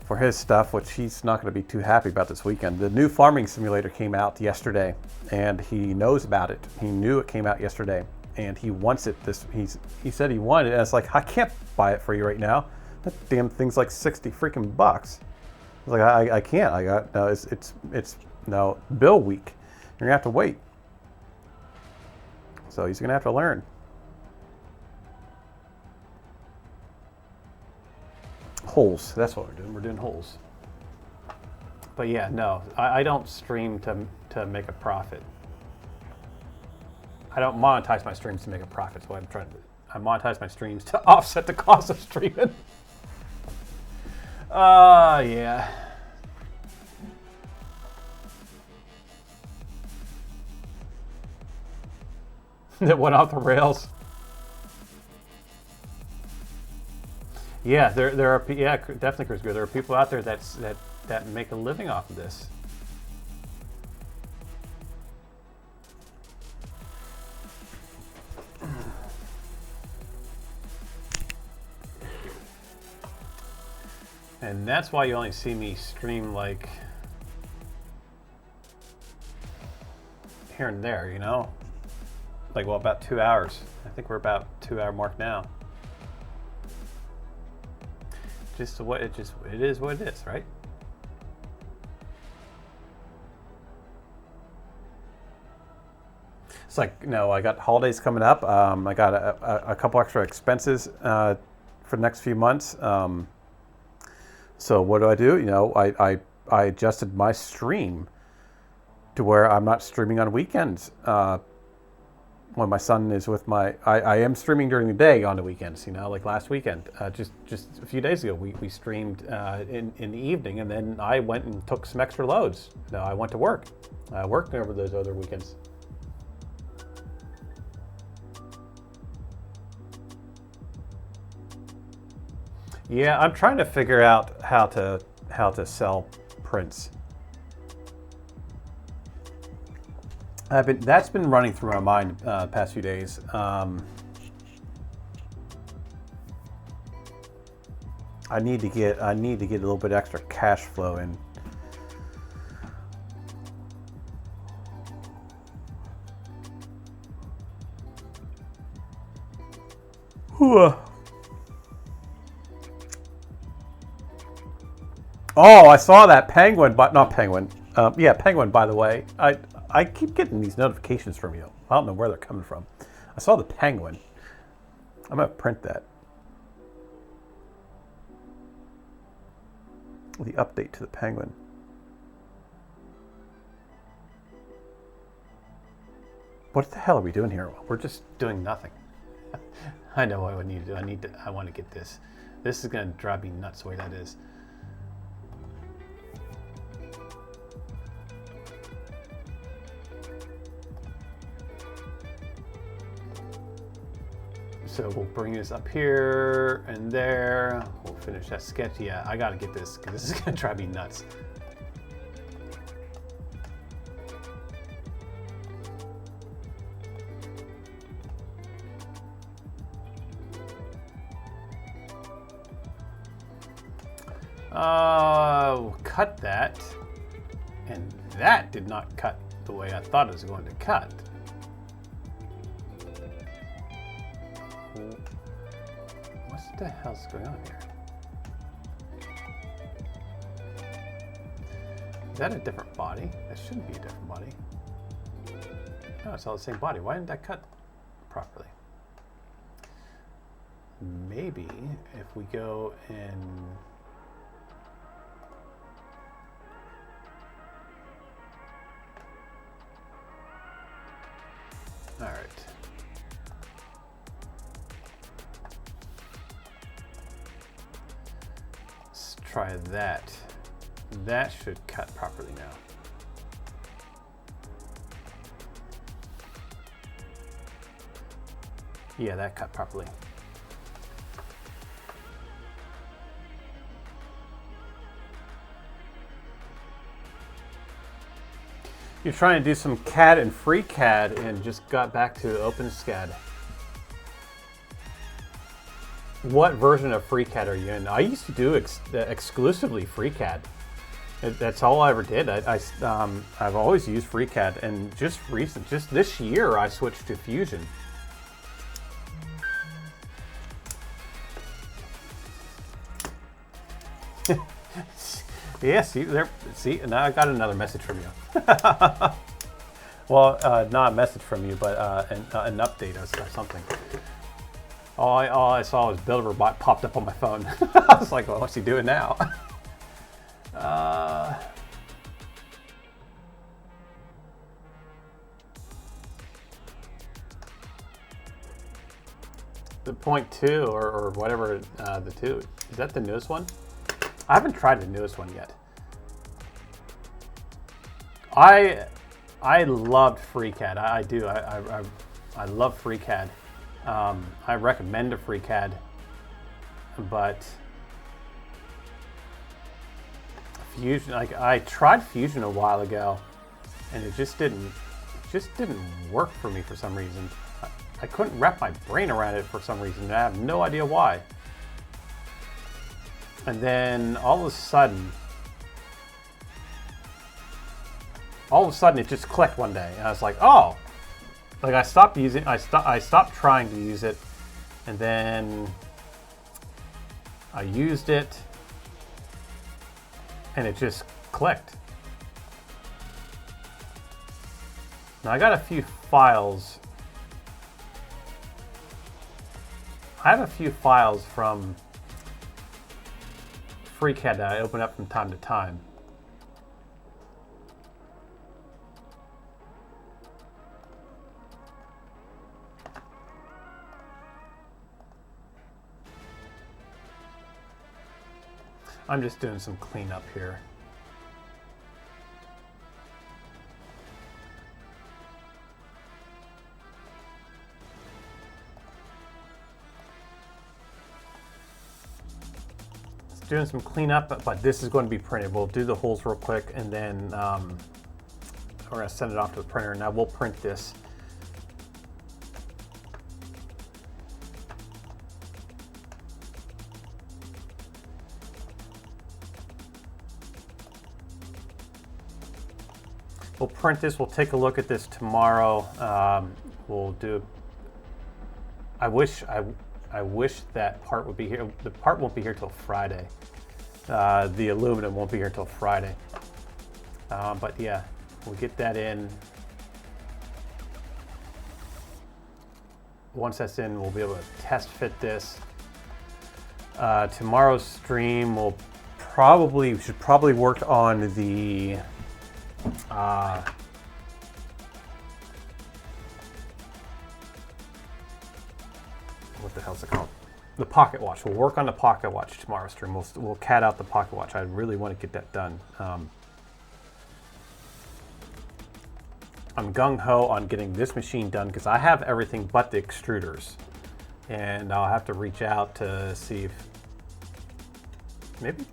for his stuff, which he's not going to be too happy about this weekend. The new farming simulator came out yesterday, and he knows about it. He knew it came out yesterday, and he wants it. He said he wanted it, and it's like, I can't buy it for you right now. That damn thing's like 60 freaking bucks. I was like, I can't. I got no. It's no bill week. You're gonna have to wait. So he's gonna have to learn. Holes. That's what we're doing. We're doing holes. But yeah, no, I don't stream to make a profit. I don't monetize my streams to make a profit. That's what I'm trying to do. I monetize my streams to offset the cost of streaming. Yeah. That went off the rails. Yeah, there are definitely, Chris. There are people out there that make a living off of this. And that's why you only see me stream like here and there, you know? Like, well, about 2 hours. I think we're about 2 hour mark now. It is what it is, right? It's like, no, I got holidays coming up. I got a couple extra expenses for the next few months. So what do? You know, I adjusted my stream to where I'm not streaming on weekends. when my son is with I am streaming during the day on the weekends, like last weekend. Just a few days ago, we streamed in the evening, and then I went and took some extra loads. I went to work. I worked over those other weekends. Yeah, I'm trying to figure out how to sell prints. That's been running through my mind the past few days. I need to get a little bit extra cash flow in. Oh, I saw that penguin, but not penguin. Yeah, penguin. By the way, I keep getting these notifications from you. I don't know where they're coming from. I saw the penguin. I'm gonna print that. The update to the penguin. What the hell are we doing here? We're just doing nothing. I know what I need to do. I want to get this. This is gonna drive me nuts the way that is. So we'll bring this up here and there. We'll finish that sketch. Yeah, I gotta get this because this is gonna drive me nuts. We'll cut that. And that did not cut the way I thought it was going to cut. What the hell's going on here? Is that a different body? That shouldn't be a different body. No, it's all the same body. Why didn't that cut properly? Maybe if we go and all right. Let's try that. That should cut properly now. Yeah, that cut properly. You're trying to do some CAD and FreeCAD and just got back to OpenSCAD. What version of FreeCAD are you in? I used to do exclusively FreeCAD. That's all I ever did. I've always used FreeCAD, and just this year I switched to Fusion. Yeah, see, now I got another message from you. Well, not a message from you, but an update or something. All I saw was BuilderBot popped up on my phone. I was like, well, what's he doing now? The 0.2 or whatever, the 2, is that the newest one? I haven't tried the newest one yet. I loved FreeCAD. I do. I love FreeCAD. I recommend a FreeCAD, but Fusion. I tried Fusion a while ago, and it just didn't work for me for some reason. I couldn't wrap my brain around it for some reason, and I have no idea why. And then all of a sudden it just clicked one day, and I was like, oh, like I stopped trying to use it, and then I used it, and it just clicked. Now I got a few files. I have a few files from FreeCAD that I open up from time to time. I'm just doing some cleanup here. Doing some cleanup, but this is going to be printed. We'll do the holes real quick, and then we're going to send it off to the printer. Now we'll print this. We'll print this. We'll take a look at this tomorrow. We'll do. I wish that part would be here. The part won't be here till Friday. The aluminum won't be here till Friday. But yeah, we'll get that in. Once that's in, we'll be able to test fit this. Tomorrow's stream we should probably work on the what the hell's it called? The pocket watch. We'll work on the pocket watch tomorrow's stream. We'll cat out the pocket watch. I really want to get that done. I'm gung-ho on getting this machine done because I have everything but the extruders. And I'll have to reach out to see if maybe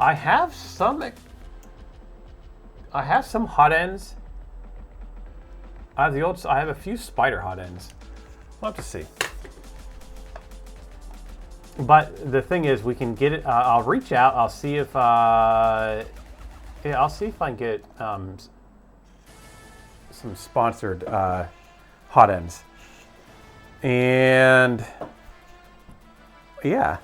I have some hot ends. I have a few spider hot ends. We'll have to see. But the thing is, we can get it. I'll reach out. I'll see if I'll see if I can get some sponsored hot ends. And yeah.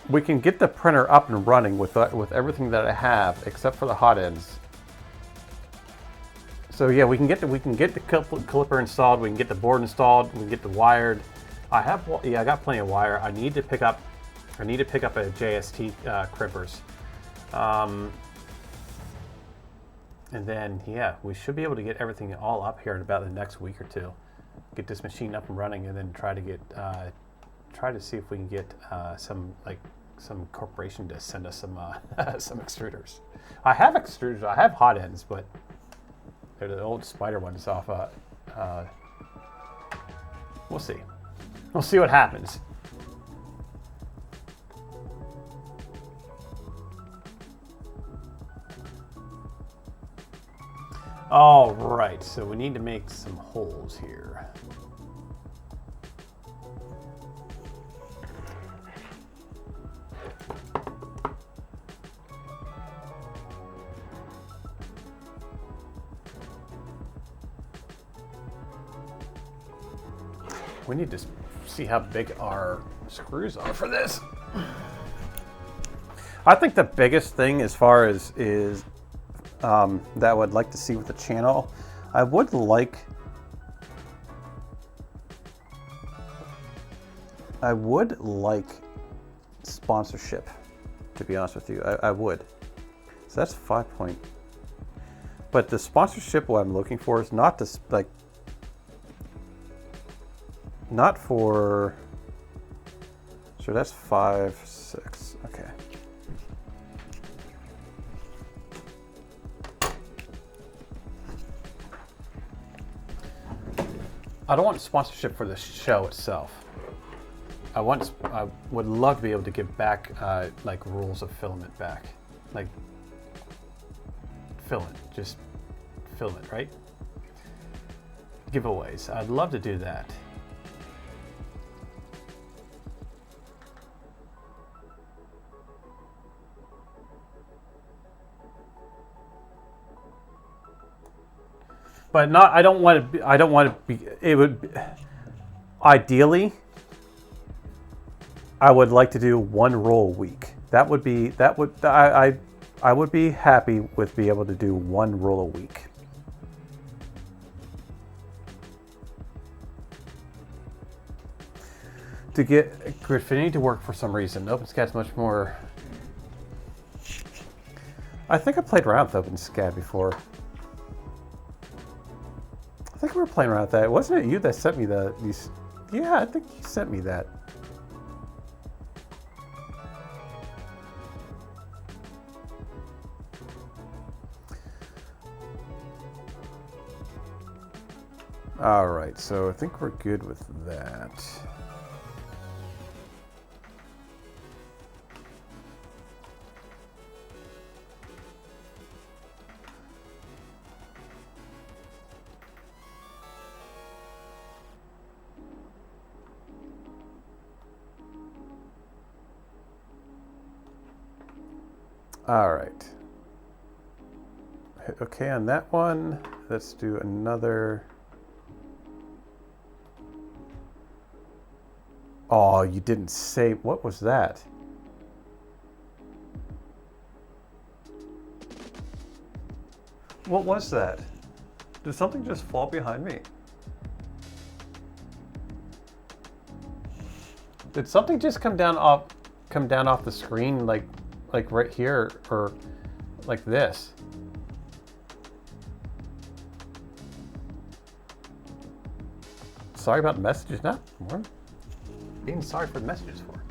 We can get the printer up and running with everything that I have, except for the hot ends. So yeah, we can get the clipper installed. We can get the board installed. We can get the wired. I got plenty of wire. I need to pick up a JST crimpers, and then yeah, we should be able to get everything all up here in about the next week or two. Get this machine up and running, and then try to see if we can get some corporation to send us some extruders. I have extruders. I have hot ends, but they're the old spider ones off. We'll see. We'll see what happens. All right, so we need to make some holes here. We need to see how big our screws are for this. I think the biggest thing as far as is that I would like to see with the channel, I would like sponsorship, to be honest with you. I would. So that's 5 point. But the sponsorship, what I'm looking for is not to not for, so that's 5, 6, okay. I don't want sponsorship for the show itself. I would love to be able to give back like rules of filament back, like just filament, right? Giveaways. I'd love to do that. But not. I don't want to be. It would. Ideally, I would like to do one roll a week. That would be. I would be happy with being able to do one roll a week. To get Gridfinity to work for some reason, OpenSCAD's much more. I think I played around with OpenSCAD before. I think we were playing around with that. Wasn't it you that sent me these? Yeah, I think you sent me that. All right, so I think we're good with that. All right. Okay, on that one, let's do another. Oh, you didn't say, what was that? What was that? Did something just fall behind me? Did something just come down off the screen like right here or like this? Sorry about the messages, not more. Being sorry for the messages for.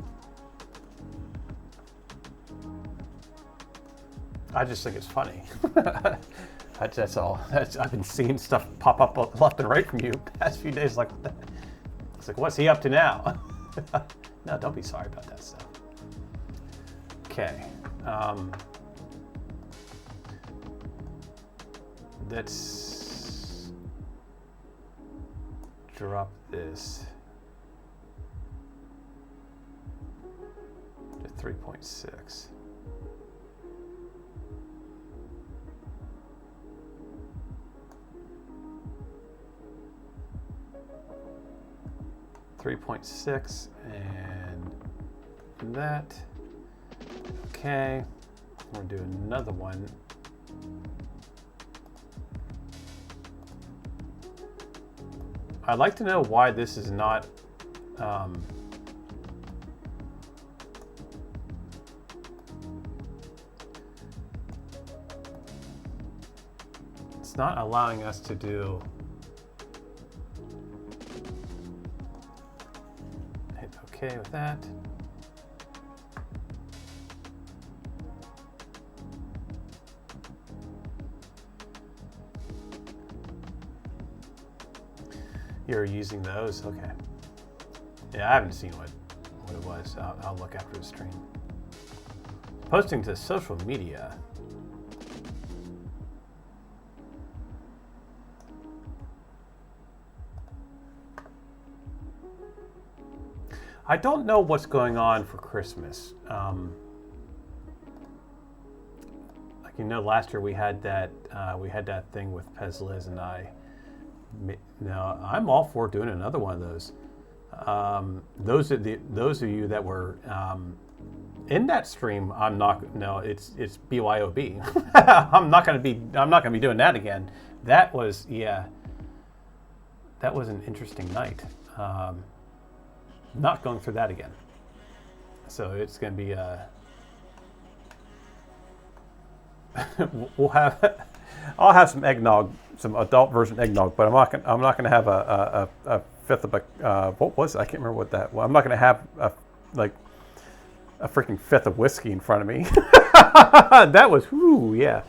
I just think it's funny. That's all. I've been seeing stuff pop up left and right from you past few days like that. It's like, what's he up to now? No, don't be sorry about that stuff. Okay. Let's drop this to 3.6. And that. Okay, we'll do another one. I'd like to know why this is not it's not allowing us to do. Hit OK with that. You're using those? Okay. Yeah, I haven't seen what it was. I'll look after the stream. Posting to social media. I don't know what's going on for Christmas. Like you know, last year we had that thing with Pez Liz and I. Now I'm all for doing another one of those. Those of you that were in that stream, I'm not. No, it's BYOB. I'm not gonna be doing that again. That was That was an interesting night. Not going through that again. So it's gonna be. I'll have some eggnog, some adult version eggnog, but I'm not gonna have a fifth of what was it? I can't remember what that was. I'm not gonna have a freaking fifth of whiskey in front of me. That was yeah.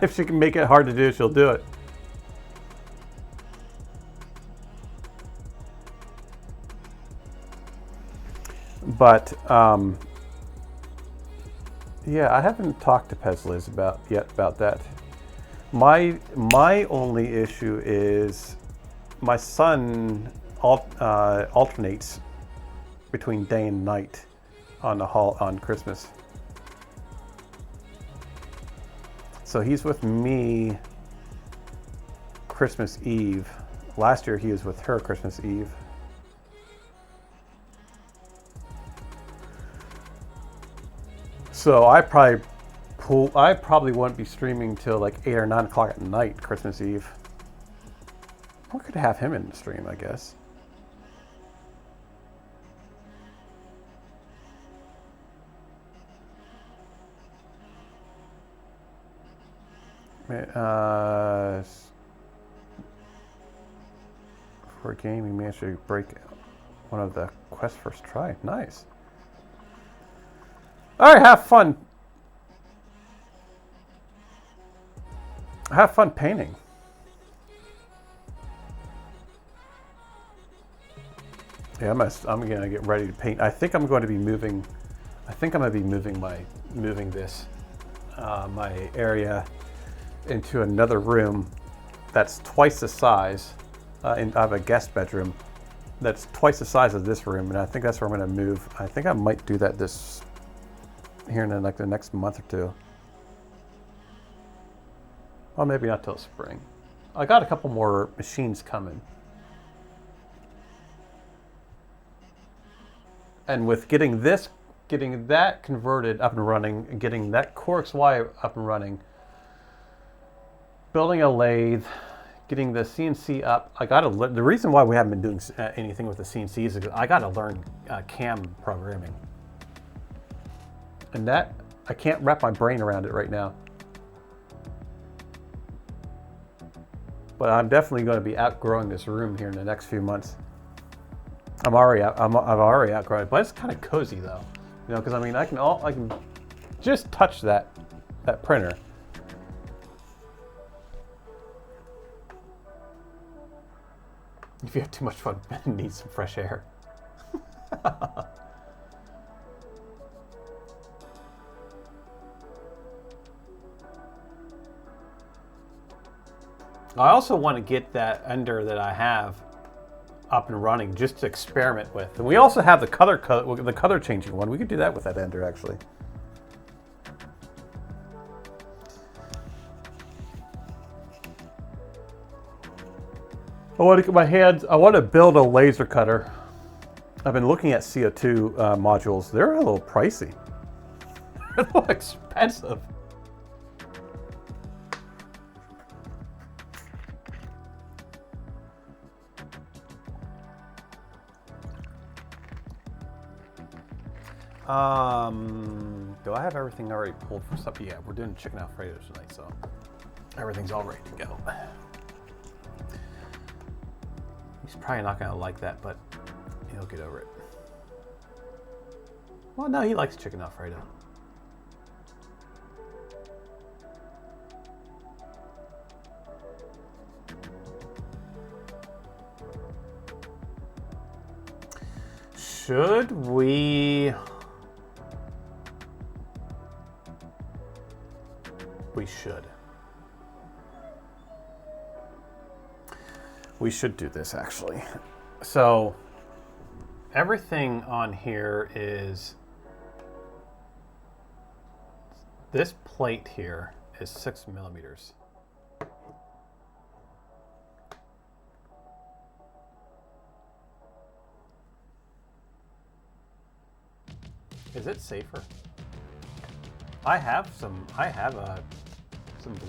If she can make it hard to do, she'll do it. But yeah, I haven't talked to Pez Liz about that. My only issue is my son alternates between day and night on Christmas. So he's with me Christmas Eve. Last year he was with her Christmas Eve. So I probably won't be streaming till like 8 or 9 o'clock at night Christmas Eve. We could have him in the stream, I guess. For a game, you managed to break one of the quests first try. Nice. All right, have fun. Have fun painting. Yeah, I'm gonna get ready to paint. I think I'm going to be moving. I think I'm gonna be moving this my area into another room that's twice the size. And I have a guest bedroom that's twice the size of this room, and I think that's where I'm gonna move. I think I might do that here in the next month or two. Well, maybe not till spring. I got a couple more machines coming. And with getting that converted up and running, and getting that Core XY up and running, building a lathe, getting the CNC up, the reason why we haven't been doing anything with the CNC is because I gotta learn CAM programming. And that, I can't wrap my brain around it right now. But I'm definitely going to be outgrowing this room here in the next few months. I've already outgrown it, but it's kind of cozy though, you know, because I mean, I can just touch that printer. If you have too much fun, Ben needs some fresh air. I also want to get that ender that I have up and running just to experiment with. And we also have the color changing one. We could do that with that ender actually. I want to get my hands. I want to build a laser cutter. I've been looking at CO2 modules. They're a little pricey. They're a little expensive. Do I have everything already pulled for supper? Yeah, we're doing chicken Alfredo tonight, so everything's all ready to go. He's probably not gonna like that, but he'll get over it. Well, no, he likes chicken Alfredo. Should we? We should. We should do this actually. So everything on here is, this plate here is 6 millimeters. Is it safer? I have some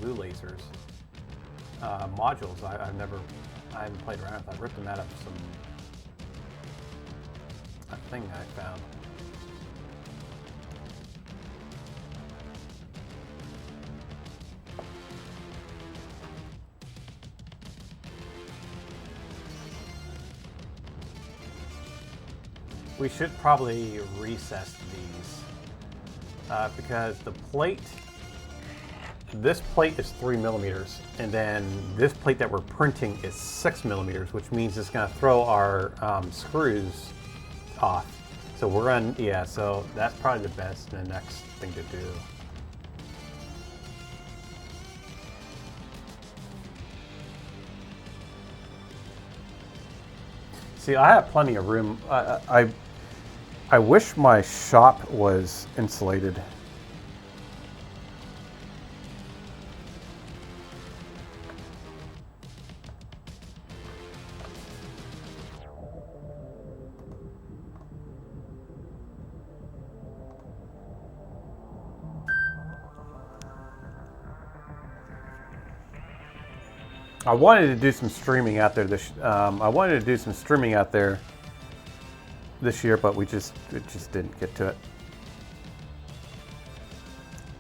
blue lasers modules. I haven't played around with. I ripped them out of a thing I found. We should probably recess these because the plate, this plate is 3 millimeters, and then this plate that we're printing is 6 millimeters, which means it's going to throw our screws off. So we're going to, yeah, so that's probably the best and the next thing to do. See, I have plenty of room. I wish my shop was insulated. I wanted to do some streaming out there this. I wanted to do some streaming out there this year, but it just didn't get to it.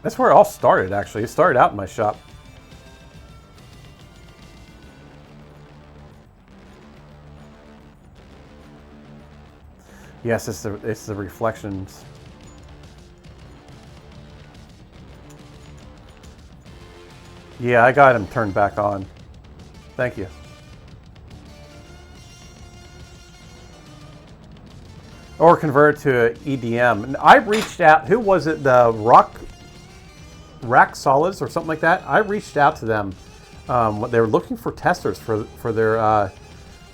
That's where it all started, actually. It started out in my shop. Yes, it's the reflections. Yeah, I got him turned back on. Thank you. Or convert it to EDM. And I reached out. Who was it? The Rack Solids or something like that. I reached out to them. They were looking for testers for their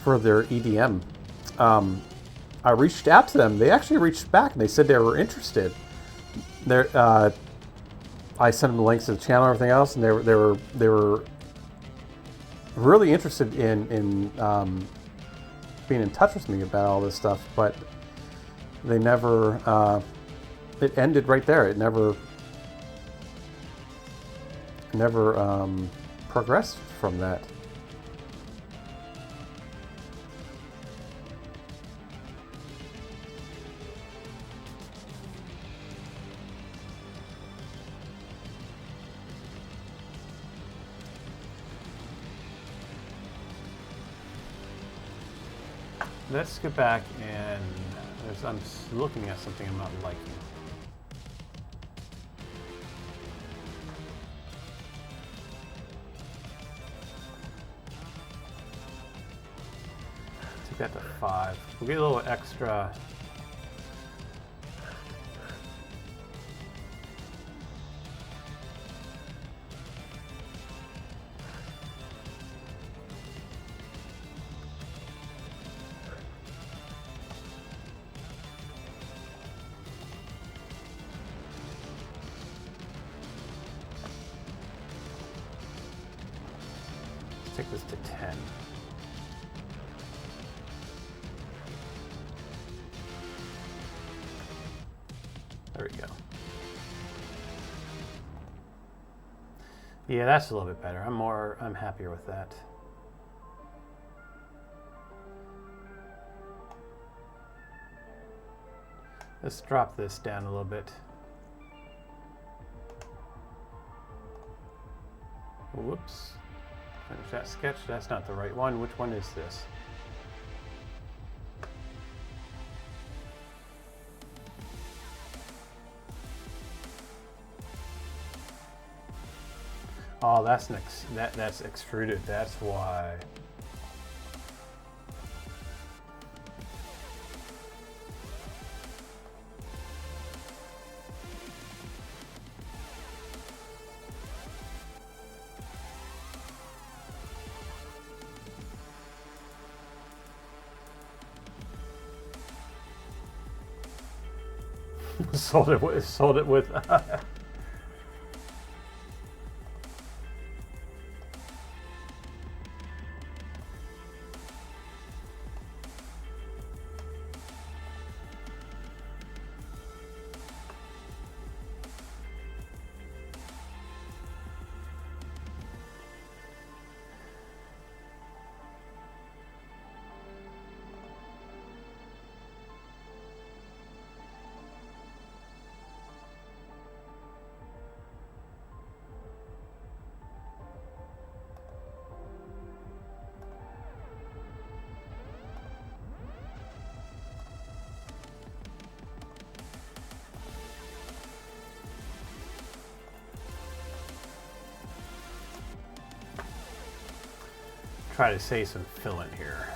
EDM. I reached out to them. They actually reached back and they said they were interested. I sent them the links to the channel and everything else, and they were really interested in being in touch with me about all this stuff, but they never. It ended right there. It never progressed from that. Let's get back and I'm looking at something I'm not liking. Take that to 5. We'll get a little extra. Take this to 10. There we go. Yeah, that's a little bit better. I'm happier with that. Let's drop this down a little bit. Whoops. Finish that sketch. That's not the right one. Which one is this? Oh, that's that's extruded. That's why. sold it with try to save some filling here.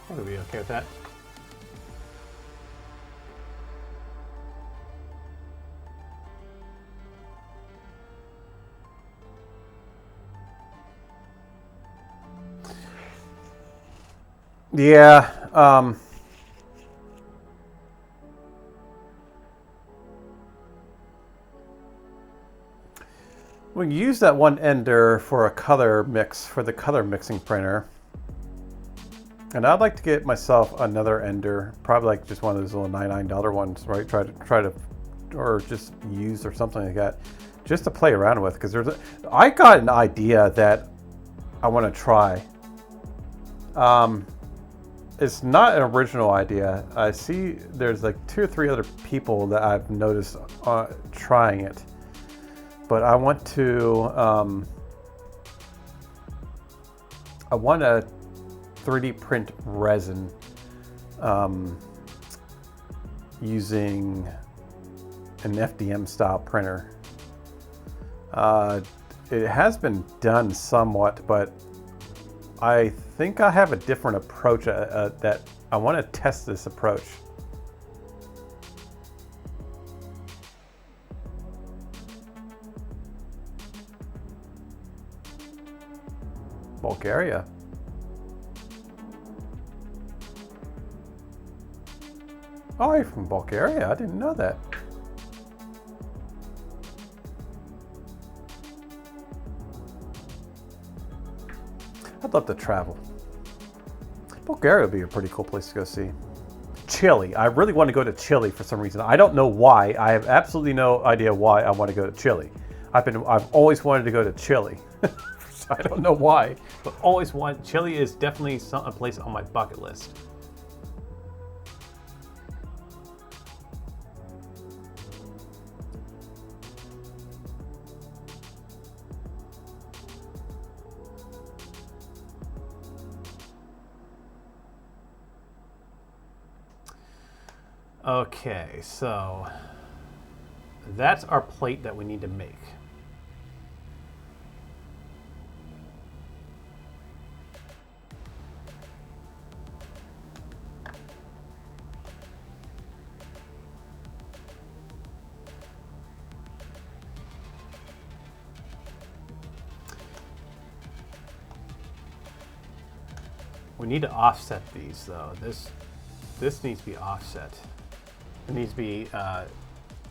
We'll be okay with that. Yeah, we can use that one ender for a color mix for the color mixing printer. And I'd like to get myself another ender, probably like just one of those little $99 ones, right? Try to, or just use or something like that, just to play around with. Because I got an idea that I want to try. it's not an original idea. I see there's like 2 or 3 other people that I've noticed trying it, but I want to I want to 3D print resin using an FDM style printer. It has been done somewhat, but I think I have a different approach that I want to test this approach. Bulgaria. Oh, you're from Bulgaria? I didn't know that. I'd love to travel. Bulgaria would be a pretty cool place to go see. Chile. I really want to go to Chile for some reason. I don't know why. I have absolutely no idea why I want to go to Chile. I've always wanted to go to Chile. I don't know why, but always want. Chile is definitely a place on my bucket list. Okay, so that's our plate that we need to make. We need to offset these though. This needs to be offset. It needs to be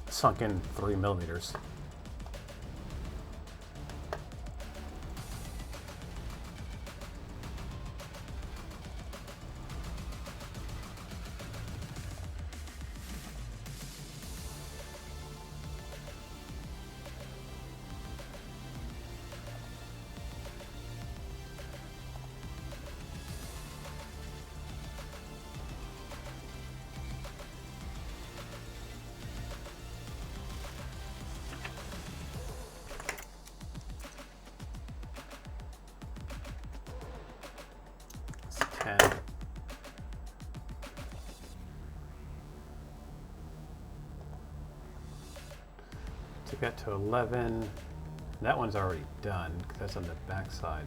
sunk in 3 millimeters. Took that to 11. That one's already done because that's on the back side.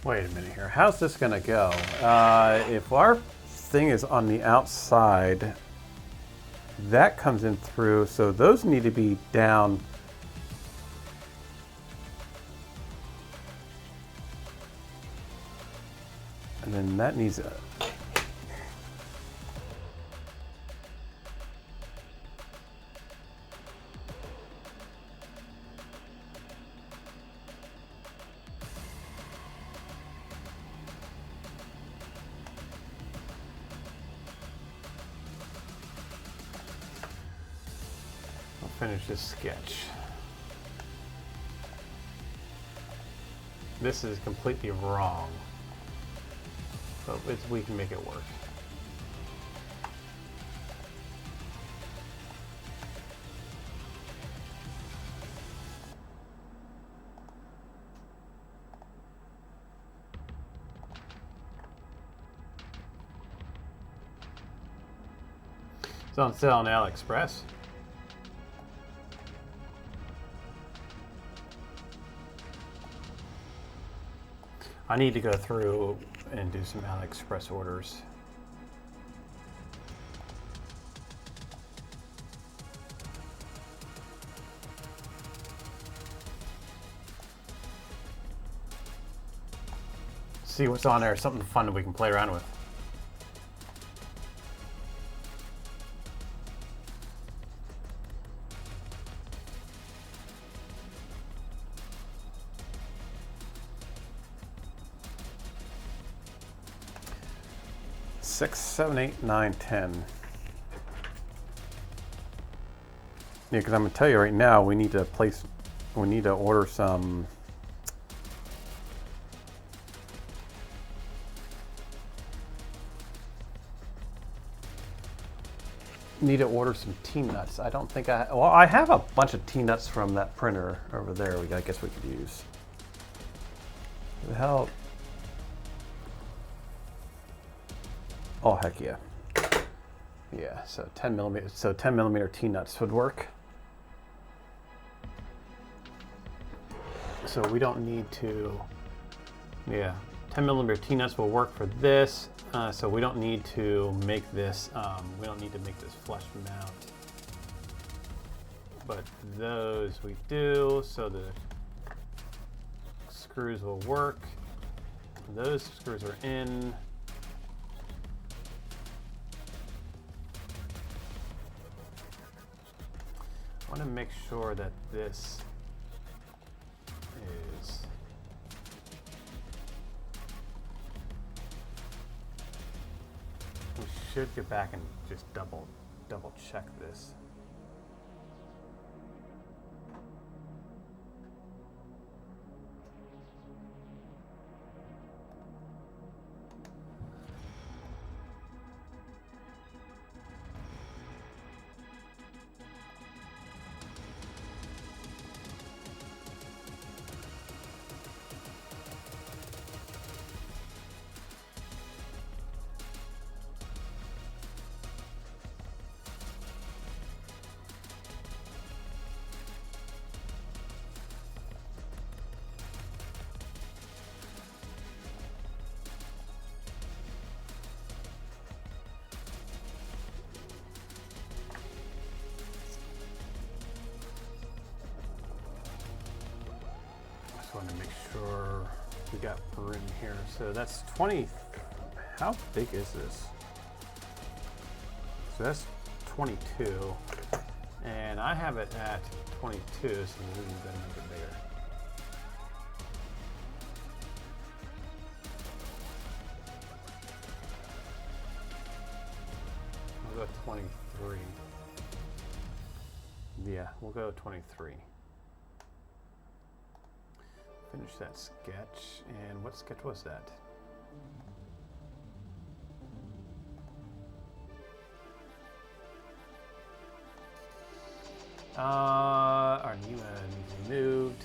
Wait a minute here. How's this going to go? If our thing is on the outside, that comes in through, so those need to be down. And then that needs a... finish this sketch. This is completely wrong, but we can make it work. It's on sale on AliExpress. I need to go through and do some AliExpress orders. See what's on there, something fun that we can play around with. 6, 7, 8, 9, 10. Yeah, because I'm gonna tell you right now, we need to order some. Need to order some tea nuts. I don't think I have a bunch of tea nuts from that printer over there. I guess we could use. The hell. Oh heck yeah. Yeah, so 10 millimeters. So 10 millimeter tea nuts would work. So we don't need to. Yeah, 10 millimeter tea nuts will work for this. So we don't need to make this. We don't need to make this flush mount. But those we do. So the screws will work. Those screws are in. I want to make sure that this is. We should get back and just double check this. Just want to make sure we got room here. So that's 20. How big is this? So that's 22. And I have it at 22, so we can make it bigger. We'll go 23. Yeah, we'll go 23. Finish that sketch. And what sketch was that? Our new one moved.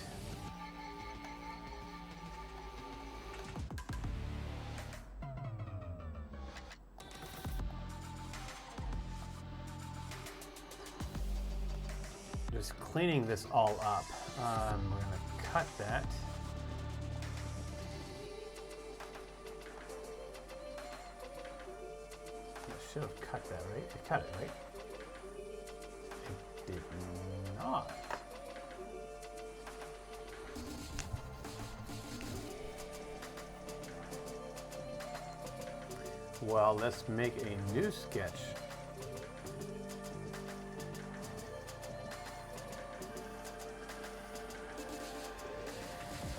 Just cleaning this all up. We're gonna cut that. Should have cut that, right? It cut it, right? It did not. Well, let's make a new sketch.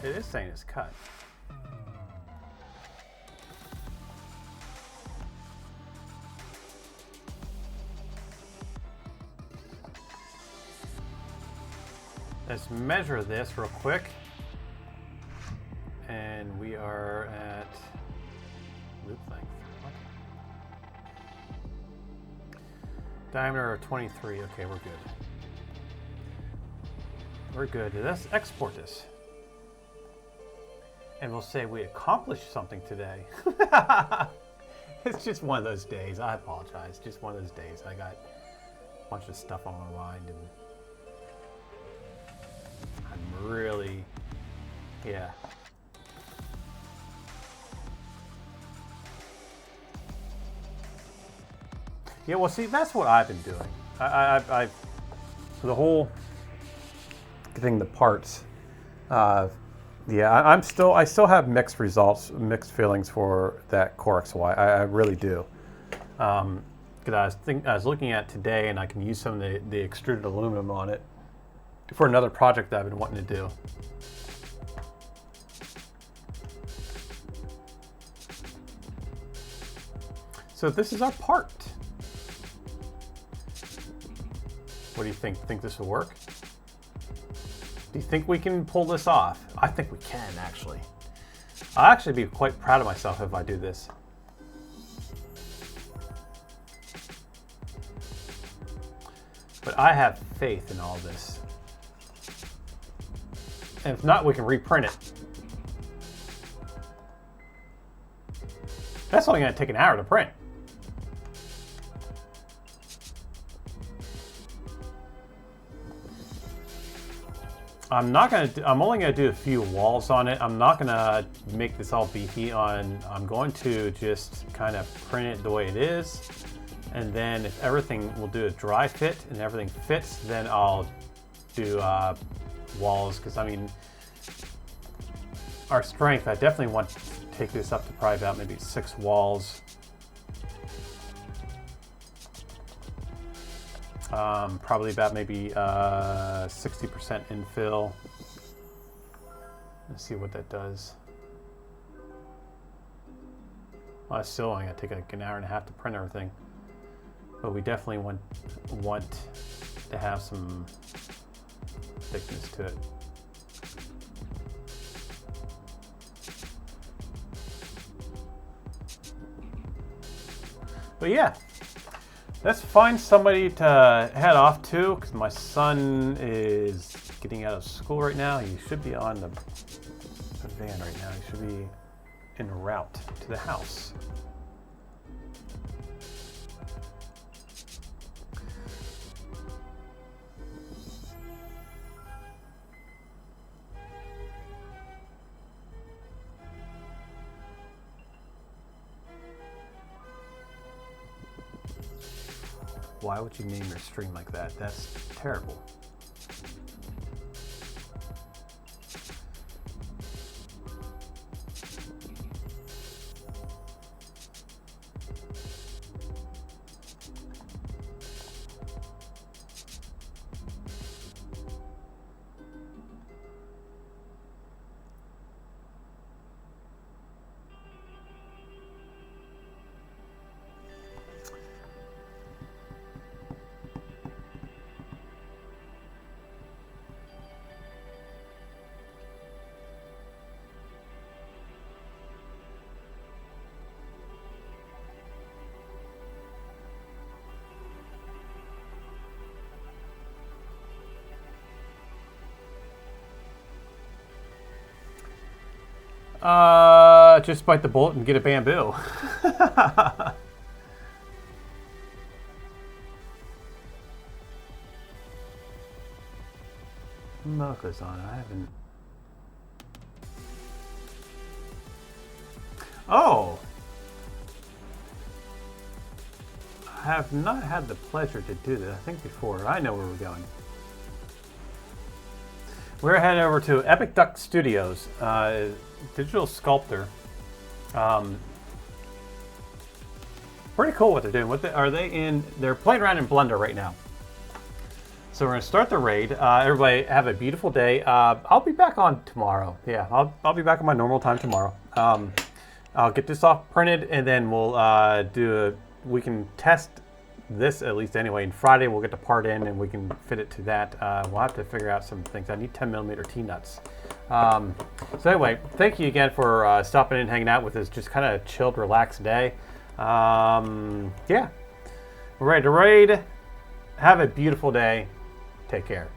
It is saying it's cut. Let's measure this real quick. And we are at loop length. What? Diameter of 23. Okay, we're good. We're good. Let's export this. And we'll say we accomplished something today. It's just one of those days. I apologize. Just one of those days. I got a bunch of stuff on my mind and I'm really, yeah. Yeah, well, see, that's what I've been doing. I've the whole getting the parts. Yeah, I still have mixed results, mixed feelings for that Core XY. I really do. Because I was looking at today, and I can use some of the extruded aluminum on it for another project that I've been wanting to do. So this is our part. What do you think? Think this will work? Do you think we can pull this off? I think we can, actually. I'll actually be quite proud of myself if I do this. But I have faith in all this. And if not, we can reprint it. That's only going to take an hour to print. I'm only going to do a few walls on it. I'm not going to make this all beefy I'm going to just kind of print it the way it is. And then if everything, we'll do a dry fit and everything fits, then I'll do walls. Because I mean, our strength, I definitely want to take this up to probably about maybe 6 walls. Probably about maybe 60% infill. Let's see what that does. Well, it's still only gonna take like an hour and a half to print everything, but we definitely want to have some thickness to it. But yeah. Let's find somebody to head off to, because my son is getting out of school right now. He should be on the van right now. He should be en route to the house. Why would you name your stream like that? That's terrible. Just bite the bullet and get a bamboo. Mocha's on. I haven't. Oh! I have not had the pleasure to do this, I think, before. I know where we're going. We're heading over to Epic Duck Studios, digital sculptor. Pretty cool what they're doing. They're playing around in Blender right now. So we're gonna start the raid. Everybody have a beautiful day. I'll be back on tomorrow. Yeah, I'll be back on my normal time tomorrow. I'll get this off printed and then we'll we can test this at least anyway. And Friday we'll get the part in and we can fit it to that. We'll have to figure out some things. I need 10mm T-nuts. So anyway, thank you again for stopping in and hanging out with us. Just kind of chilled, relaxed day. Yeah, we're ready to raid. Have a beautiful day. Take care.